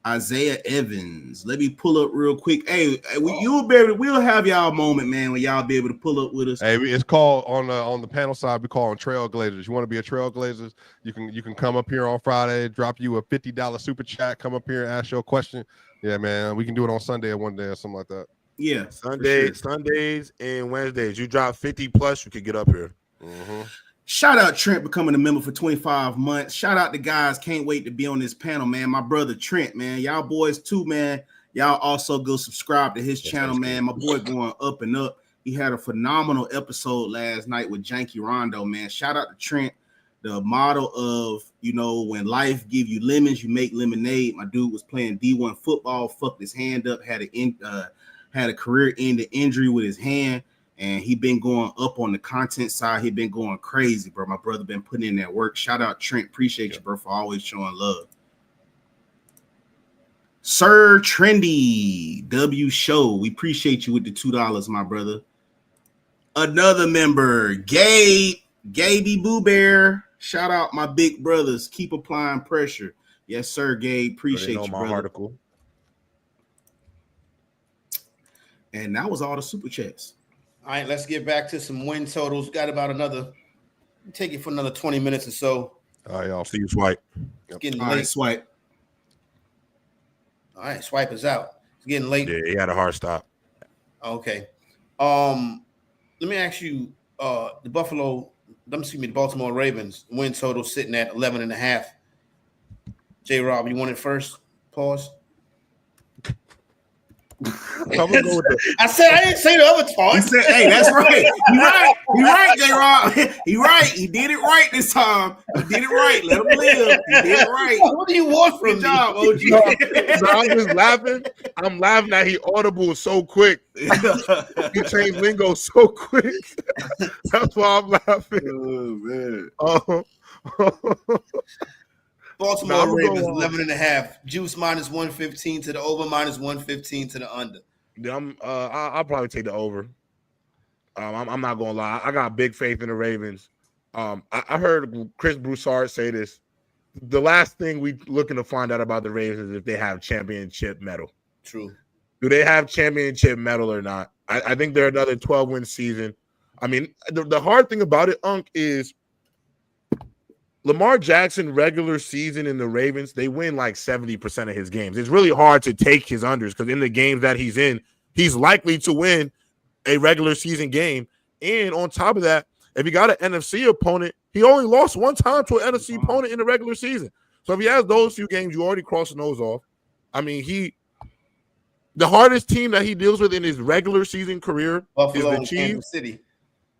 Isaiah Evans. Let me pull up real quick. Hey, we'll have y'all a moment, man, when y'all be able to pull up with us. Hey, it's called on the panel side. We call them trailblazers. You want to be a trailblazer? You can come up here on Friday, drop you a $50 super chat, come up here and ask your question. Yeah, man, we can do it on Sunday or one day or something like that. Yeah, Sundays and Wednesdays. You drop 50 plus, you could get up here. Mm-hmm. Shout out Trent becoming a member for 25 months. Shout out the guys. Can't wait to be on this panel, man. My brother Trent, man. Y'all boys too, man. Y'all also go subscribe to his channel, man. My boy going up and up. He had a phenomenal episode last night with Janky Rondo, man. Shout out to Trent. The model of, when life give you lemons, you make lemonade. My dude was playing D1 football, fucked his hand up, had a career-ending injury with his hand. And he been going up on the content side. He been going crazy, bro. My brother been putting in that work. Shout out Trent. Appreciate you, bro, for always showing love. Sir Trendy W Show. We appreciate you with the $2, my brother. Another member, Gaby Boo Bear. Shout out my big brothers. Keep applying pressure. Yes, sir, Gabe. Appreciate you, brother. Article. And that was all the super chats. All right, let's get back to some win totals. Got about take it for another 20 minutes or so. All right, y'all. See you, Swipe. It's getting All late. right, Swipe. All right, Swipe is out. It's getting late. Yeah, he had a hard stop. Okay. Let me ask you, the Baltimore Ravens win total sitting at 11.5. J-Rob, you want it first? Pause. I'm gonna go with I said I didn't say the other He part. said, hey, that's right. He right, J-Rob. He right. He did it right this time. He did it right. Let him live. He did it right. What do you want from Good job, OG. No, I'm just laughing. I'm laughing that he audible so quick. He changed lingo so quick. That's why I'm laughing. Oh, man. Baltimore Ravens 11.5. Juice minus 115 to the over, minus 115 to the under. Yeah, I'll probably take the over. I'm not gonna lie. I got big faith in the Ravens. I heard Chris Broussard say this. The last thing we looking to find out about the Ravens is if they have championship medal. True. Do they have championship medal or not? I think they're another 12-win season. I mean, the hard thing about it, Unc, is Lamar Jackson regular season in the Ravens, they win like 70% of his games. It's really hard to take his unders because in the games that he's in, he's likely to win a regular season game. And on top of that, if he got an NFC opponent, he only lost one time to an NFC opponent in the regular season. So if he has those few games, you already crossing those off. I mean, the hardest team that he deals with in his regular season career Buffalo is the and Chiefs. Kansas City.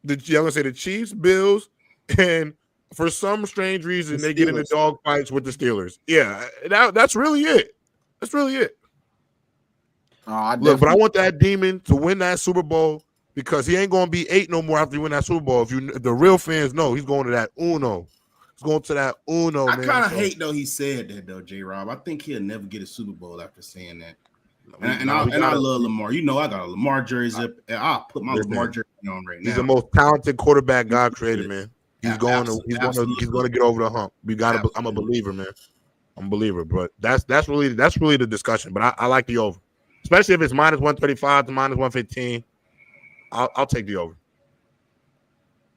I'm gonna say the Chiefs, Bills, and for some strange reason, they get into dog fights with the Steelers. Yeah, that's really it. That's really it. Look, but I want that demon to win that Super Bowl because he ain't going to be 8 no more after he win that Super Bowl. If the real fans know, he's going to that Uno. He's going to that Uno, man. I kind of hate, though, he said that, though, J-Rob. I think he'll never get a Super Bowl after saying that. And I love Lamar. You know I got a Lamar jersey up. I'll put my Lamar jersey on right now. He's the most talented quarterback God created, man. He's going to get over the hump. I'm a believer, man. I'm a believer, but that's really the discussion. But I like the over, especially if it's minus 135 to minus 115. I'll take the over.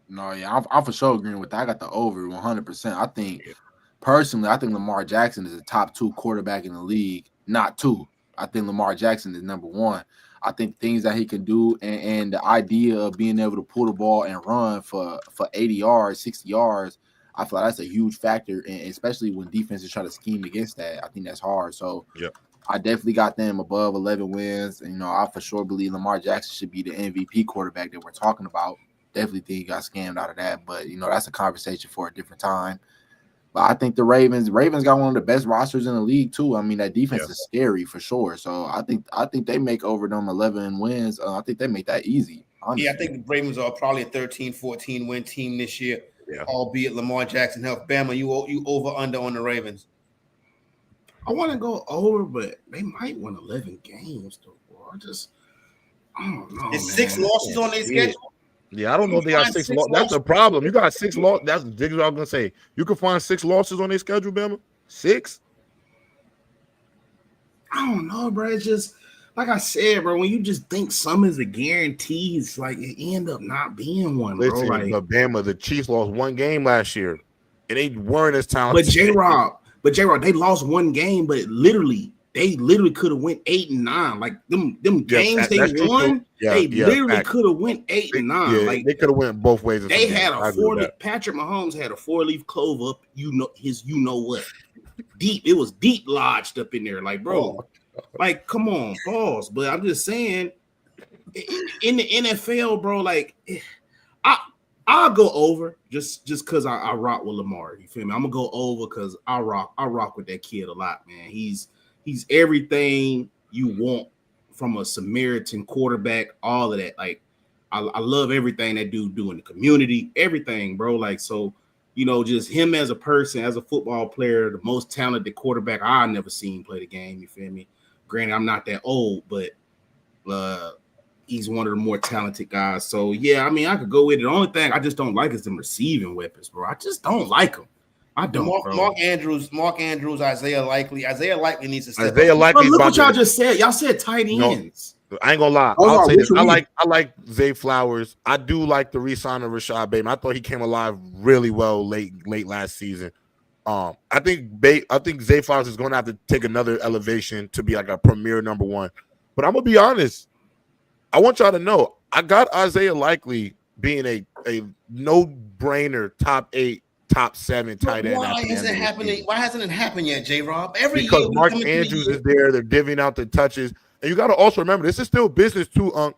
No, yeah, I'm for sure agreeing with that. I got the over 100%. I think personally, Lamar Jackson is a top 2 quarterback in the league. Not 2. I think Lamar Jackson is number 1. I think things that he can do and the idea of being able to pull the ball and run for 80 yards, 60 yards, I feel like that's a huge factor, and especially when defenses try to scheme against that. I think that's hard. So I definitely got them above 11 wins. And, I for sure believe Lamar Jackson should be the MVP quarterback that we're talking about. Definitely think he got scammed out of that. But, that's a conversation for a different time. But I think the Ravens got one of the best rosters in the league too. I mean, that defense is scary for sure. So I think they make over them 11 wins. I think they make that easy. Honestly. Yeah, I think the Ravens are probably a 13, 14 win team this year. Yeah. Albeit Lamar Jackson helped. Bama, you over under on the Ravens? I want to go over, but they might win 11 games though. I don't know. It's 6 losses on their schedule. Yeah, I don't know if they got 6 losses. That's the problem. You got 6 losses. That's what I was going to say. You can find 6 losses on their schedule, Bama? 6? I don't know, bro. It's just, like I said, bro, when you just think something is a guarantee, it's like it end up not being one, bro. Listen, Bama, the Chiefs lost 1 game last year, and they weren't as talented. But J-Rob, they lost 1 game, but literally, they literally could have went 8-9. Like them games they won, they literally could have went 8-9. Yeah, like they could have went both ways. They had a 4-leaf. Patrick Mahomes had a 4-leaf clove up. You know what? Deep. It was deep lodged up in there. Like, bro, like, come on, pause. But I'm just saying, in the NFL, bro, like, I'll go over just because I rock with Lamar. You feel me? I'm gonna go over because I rock with that kid a lot, man. He's everything you want from a Samaritan quarterback, all of that. Like, I love everything that dude do in the community, everything, bro. Like, so, just him as a person, as a football player, the most talented quarterback I've never seen play the game. You feel me? Granted, I'm not that old, but he's one of the more talented guys. So, yeah, I mean, I could go with it. The only thing I just don't like is them receiving weapons, bro. I just don't like them. I don't, bro. Mark Andrews, Isaiah Likely. Isaiah Likely needs to step Isaiah up. Likely. Look what y'all just said. Y'all said tight ends. No, I ain't gonna lie. I'll say this. I like Zay Flowers. I do like the re-sign of Rashad Bateman. I thought he came alive really well late last season. I think Zay Flowers is going to have to take another elevation to be like a premier number one. But I'm gonna be honest. I want y'all to know I got Isaiah Likely being a no-brainer top 8, top 7 tight end. Why isn't it happening? Why hasn't it happened yet, J-Rob? Because Mark Andrews is there. They're divvying out the touches. And you got to also remember, this is still business too, Unc.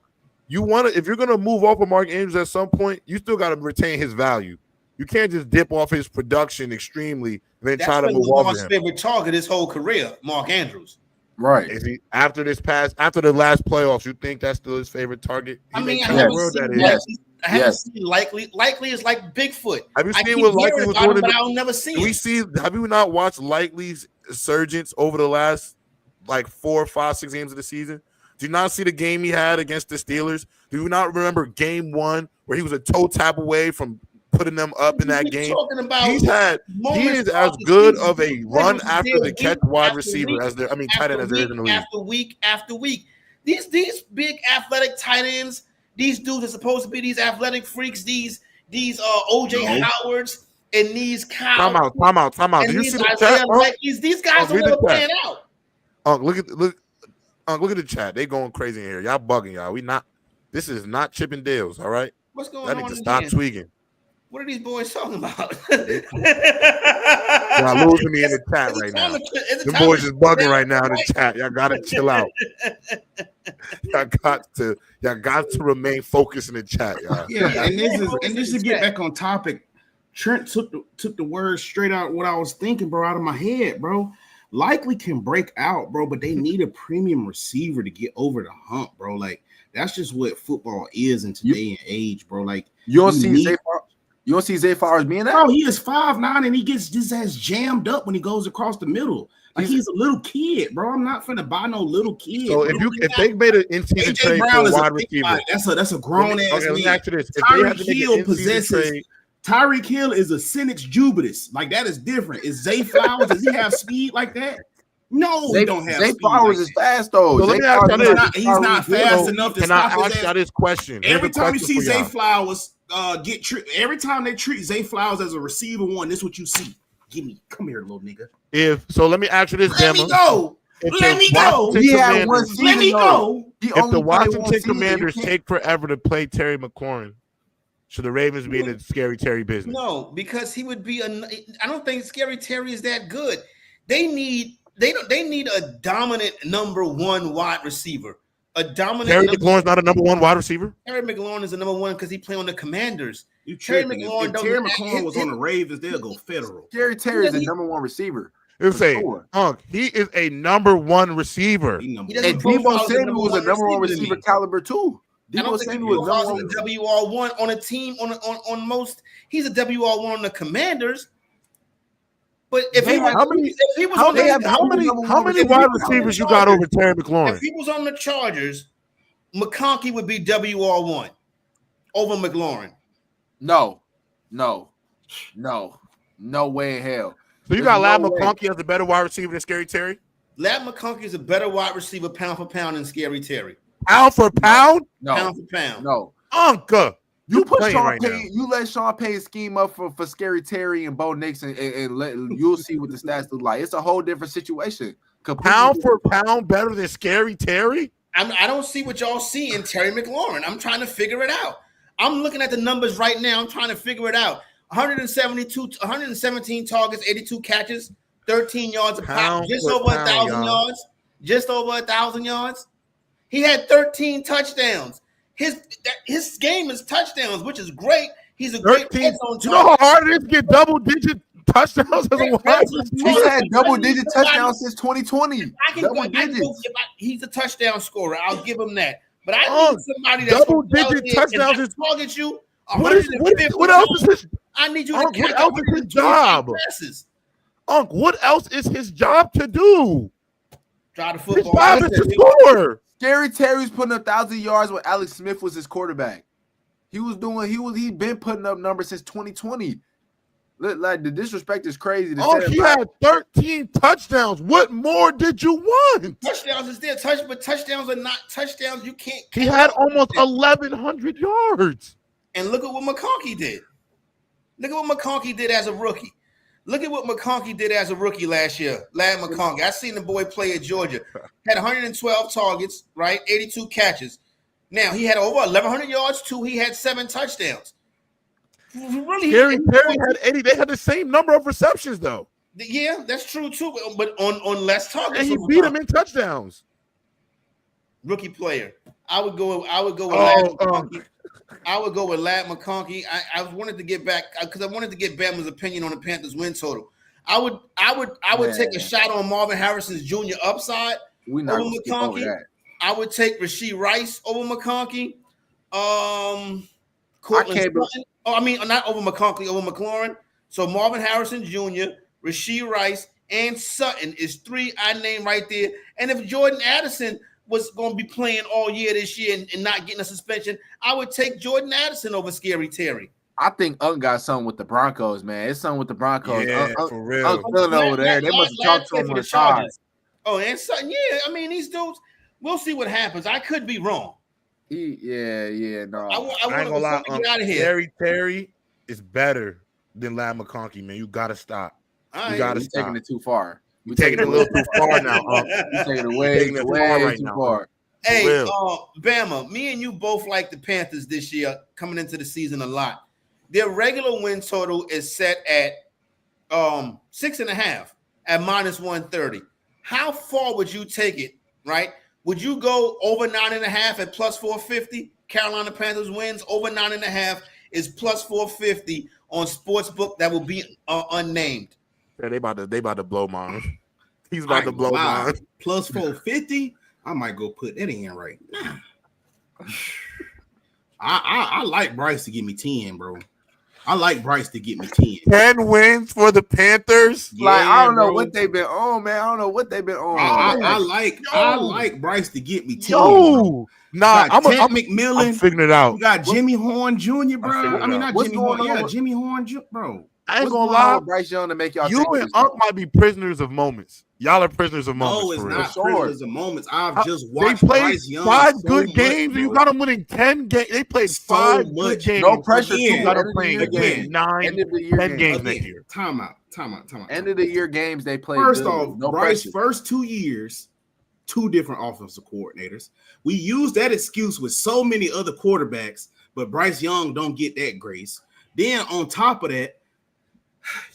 If you're going to move off of Mark Andrews at some point, you still got to retain his value. You can't just dip off his production extremely and then try to move off him. That's Lamar's favorite target his whole career, Mark Andrews. Right. Is he, after the last playoffs, you think that's still his favorite target? I mean, I haven't seen Likely. Likely is like Bigfoot. Have you seen what Likely was doing? But I'll never see it. Have you not watched Likely's surgence over the last 4, 5, 6 games of the season? Do you not see the game he had against the Steelers? Do you not remember game 1 where he was a toe tap away from putting them up in that game? He is as good of a run after the catch wide receiver as tight end as there is in the league. After week. These big athletic tight ends, these dudes are supposed to be these athletic freaks, these OJ Howards and these Time out. Did you see the chat? These guys are never playing out. Look at the chat. They going crazy in here. Y'all bugging y'all. This is not Chippendales, all right? What's going on? I need to stop tweaking. What are these boys talking about? Y'all losing me in the chat right now. The boys is bugging right now in the chat. Y'all gotta chill out. Y'all got to remain focused in the chat, y'all. Yeah, and this is get back on topic. Trent took the words straight out what I was thinking, bro, out of my head, bro. Likely can break out, bro, but they need a premium receiver to get over the hump, bro. Like, that's just what football is in today and age, bro. Like, you don't see Zay Flowers being that? Bro, he is 5'9" and he gets his ass jammed up when he goes across the middle. Like, he's a little kid, bro. I'm not finna buy no little kid. So if they made an in-season trade for a wide receiver, that's a grown ass man. Tyreek Hill is a Cynics Jubitus. Like, that is different. Is Zay Flowers? Does he have speed like that? No, he don't have Zay Flowers is fast though. So let me ask you this. He's not fast enough to stop his ass. Can I ask you this question? Every time you see Zay Flowers every time they treat Zay Flowers as a receiver one, this is what you see. Come here, little nigga. Let me ask you this, Let me go. Let me go. If the Washington Commanders take forever to play Terry McLaurin, should the Ravens be in the Scary Terry business? No, because he would be I don't think Scary Terry is that good. They need a dominant number one wide receiver. Terry McLaurin's not a number one wide receiver. Terry McLaurin is a number one because he play on the Commanders. Terry McLaurin was on the Ravens, they'll go federal. Terry is a number one receiver. He is a number one receiver. And Deebo Samuel was a number one receiver caliber too. I don't think Deebo Samuel is a WR1 on a team on most. He's a WR1 on the Commanders. But how many wide receivers you got over Terry McLaurin? If he was on the Chargers, McConkey would be WR1 over McLaurin. No way in hell. So you got Lab McConkey as a better wide receiver than Scary Terry? Lab McConkey is a better wide receiver pound for pound than Scary Terry. Pound for pound? No. Pound for pound. No. Unca. You put Sean Payton, you let Sean Payton scheme up for Scary Terry and Bo Nix and you'll see what the stats look like. It's a whole different situation. pound for pound better than Scary Terry? I don't see what y'all see in Terry McLaurin. I'm trying to figure it out. I'm looking at the numbers right now. I'm trying to figure it out. 117 targets, 82 catches, 13 yards a pop, just over 1,000 yards. Just over 1,000 yards. He had 13 touchdowns. His game is touchdowns, which is great. He's a great red zone target. You know how hard it is to get double-digit touchdowns as a wide receiver? He's had double-digit touchdowns since 2020. He's a touchdown scorer. I'll give him that. But I need somebody that's double-digit touchdowns is target you. What else is his? I need you to catch up his job. What else is his job to do? Try the football. His job is to score. Scary Terry's putting up 1,000 yards when Alex Smith was his quarterback. He'd been putting up numbers since 2020. Like the disrespect is crazy. He had 13 touchdowns. What more did you want? Touchdowns is there, but touchdowns are not touchdowns. You can't. He had almost 1,100 yards. And look at what McConkey did. Look at what McConkey did as a rookie. Look at what McConkey did as a rookie last year. Lad McConkey. I seen the boy play at Georgia. Had 112 targets, right? 82 catches. Now, he had over 1,100 yards, too. He had 7 touchdowns. Really, Gary Perry had 80. They had the same number of receptions, though. Yeah, that's true, too. But on less targets. And he beat him in touchdowns. Rookie player. I would go with Lad McConkey. I would go with Lad McConkey. I wanted to get back because I wanted to get Bama's opinion on the Panthers win total. I would take a shot on Marvin Harrison's Jr. upside over McConkey. I would take Rashee Rice over McConkey. Not over McConkey, over McLaurin. So Marvin Harrison Jr., Rashee Rice, and Sutton is 3 I named right there. And if Jordan Addison was going to be playing all year this year and not getting a suspension, I would take Jordan Addison over Scary Terry. I think got something with the Broncos, man. It's something with the Broncos. Yeah, for real. Over there. They must have talked to him on the side. Oh, and Sutton, yeah. I mean, these dudes, we'll see what happens. I could be wrong. No. I ain't gonna lie. Get out of here. Scary Terry is better than Lad McConkey, man. You got to stop. You got to stop. Taking it too far. You're taking it a little too far now. You're taking it way too far. Hey, Bama, me and you both like the Panthers this year coming into the season a lot. Their regular win total is set at 6.5 at -130. How far would you take it, right? Would you go over 9.5 at +450? Carolina Panthers wins over 9.5 is +450 on Sportsbook that will be unnamed. Yeah, they about to blow mine. He's about to blow mine. +450. I might go put that in right now. I like Bryce to give me 10, bro. I like Bryce to get me 10. 10 wins for the Panthers. Yeah, I don't know what they've been on, man. I don't know what they've been on. I like Bryce to get me 10. I'm McMillan. I'm figuring it out. You got Jimmy Horn Jr., bro. Jimmy Horn. Yeah, Jimmy Horn, bro. I ain't gonna lie, Bryce Young to make y'all. You and Unc might be prisoners of moments. Y'all are prisoners of moments. No, it's not prisoners of moments. I've just watched they played Bryce Young 5 good games, and you got them winning 10 games. They played 5 good games. No pressure. You got them playing 9, 10 games next year. Time out. End of the year games they played. First off, Bryce's first 2 years, 2 different offensive coordinators. We use that excuse with so many other quarterbacks, but Bryce Young don't get that grace. Then on top of that,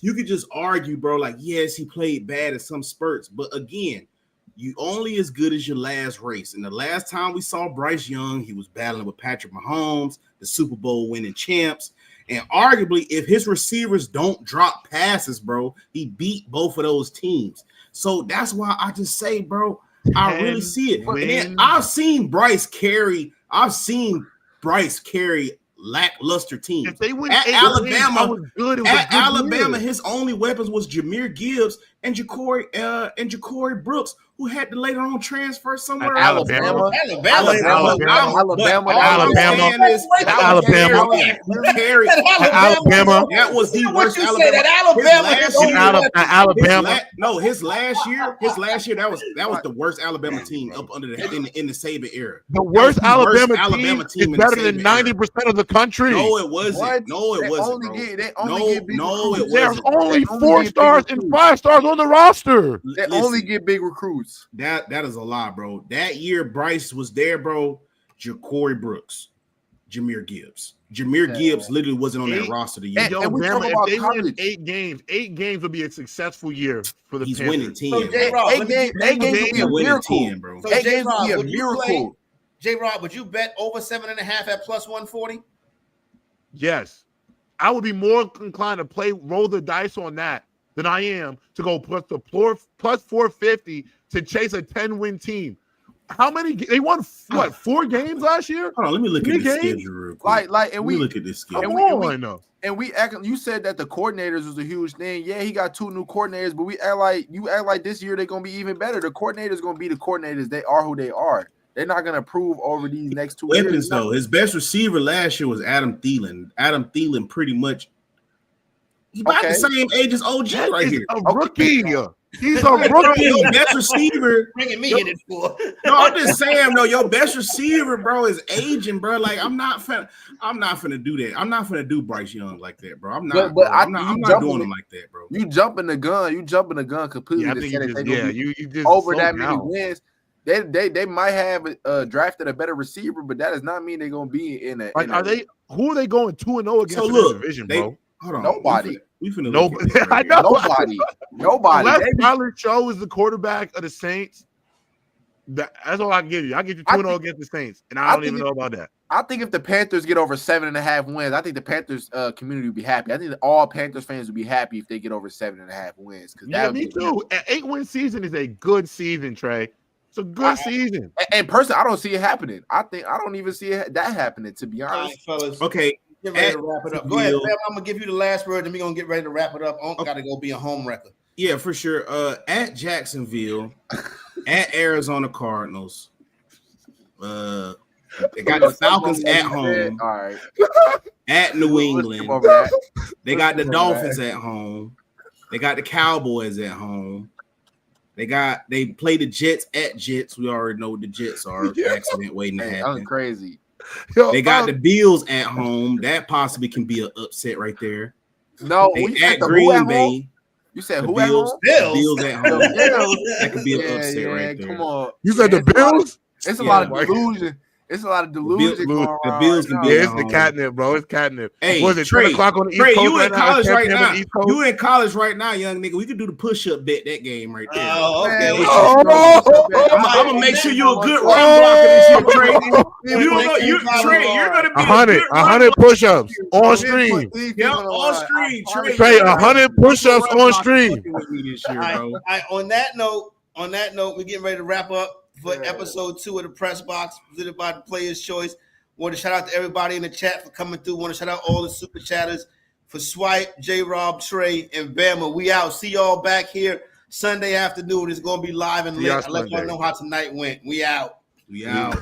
you could just argue, bro, like, yes, he played bad in some spurts, but again, you only as good as your last race. And the last time we saw Bryce Young, he was battling with Patrick Mahomes, the Super Bowl winning champs. And arguably, if his receivers don't drop passes, bro, he beat both of those teams. So that's why I just say, bro, I really see it. And then I've seen Bryce carry lackluster teams. If they win at 8 Alabama, games, good. Alabama, his only weapons was Jahmyr Gibbs and Ja'Cory Brooks, who had to later on transfer somewhere Alabama. Alabama. That was the worst Alabama. His last year, that was the worst Alabama team up under in the Saban era. The worst Alabama team is better than 90% of the country. No, it wasn't. No, it wasn't. There's only 4 stars and 5 stars on the roster. They only get big recruits. That is a lie, bro. That year Bryce was there, bro. Corey Brooks, Jahmyr Gibbs. Gibbs literally wasn't on that roster the year. And if they win 8 games would be a successful year for the He's Panthers. winning 10. So J-Rob, 8 games would be a miracle. 10, bro. So 8 games would be a miracle. J-Rob, would you bet over 7.5 at plus 140? Yes. I would be more inclined to roll the dice on that than I am to go plus 450 to chase a 10-win team. How many? They won 4 games last year? Hold on, let me look at the schedule real quick. And we look at this schedule. And we act. You said that the coordinators was a huge thing. Yeah, he got 2 new coordinators, but we act like this year they're gonna be even better. The coordinators gonna be the coordinators. They are who they are. They're not gonna prove over these next 2 years. Weapons though, his best receiver last year was Adam Thielen. Adam Thielen pretty much he's about the same age as OG right here. A rookie. He's a rookie. Your best receiver. Bringing me in it for. No, I'm just saying, though, your best receiver, bro, is aging, bro. Like, I'm not finna do that. I'm not finna do Bryce Young like that, bro. I'm not. I'm not doing him like that, bro. You jumping the gun. You jumping the gun completely. Yeah, I think you just over that many wins. They might have drafted a better receiver, but that does not mean they're gonna be in a. Who are they going 2-0 against in the division, bro? Hold on. Nobody. We finna nobody. I know. Nobody. Unless Tyler Show is the quarterback of the Saints, that's all I can give you. I get you 2-0 against the Saints, and I don't even know about that. I think if the Panthers get over 7.5 wins, I think the Panthers community would be happy. I think that all Panthers fans would be happy if they get over 7.5 wins. Yeah, me too. An 8-win season is a good season, Trey. It's a good season. And personally, I don't see it happening. I don't even see that happening, to be honest. All right, fellas. Okay. Get ready to wrap it up. Go ahead, Bam. I'm gonna give you the last word, and we're gonna get ready to wrap it up. Gotta go be a home wrecker. Yeah, for sure. At Jacksonville, at Arizona Cardinals. They got the Falcons at home. All right. At New England. They got the Dolphins at home. They got the Cowboys at home. They play the Jets at Jets. We already know what the Jets are. Accident waiting to happen. I'm crazy. They got the Bills at home. That possibly can be an upset right there. No, at Green Bay. You said the who Bills, at home? Bills at home. That could be an upset right there. Come on. You said the Bills? It's a lot of delusion. It's a lot of delusion. The Bills can be. Yeah, it's the catnip, bro. It's catnip. Hey, was it Trey, 10 o'clock on the East Trey, Coast? You in college right now? You in college right now, young nigga. We could do the push-up bet that game right there. Oh, okay. I'm gonna make sure you're a good run blocker this year, Trey. You don't know, Trey. You're gonna be 100 push-ups on stream. Yeah, on stream, Trey. 100 push-ups on stream. On that note, we're getting ready to wrap up for episode 2 of the Press Box, presented by the Player's Choice. Want to shout out to everybody in the chat for coming through. Want to shout out all the super chatters for Swipe, J-Rob, Trey, and Bama. We out. See y'all back here Sunday afternoon. It's going to be live and lit. I'll let y'all know how tonight went. We out. We out.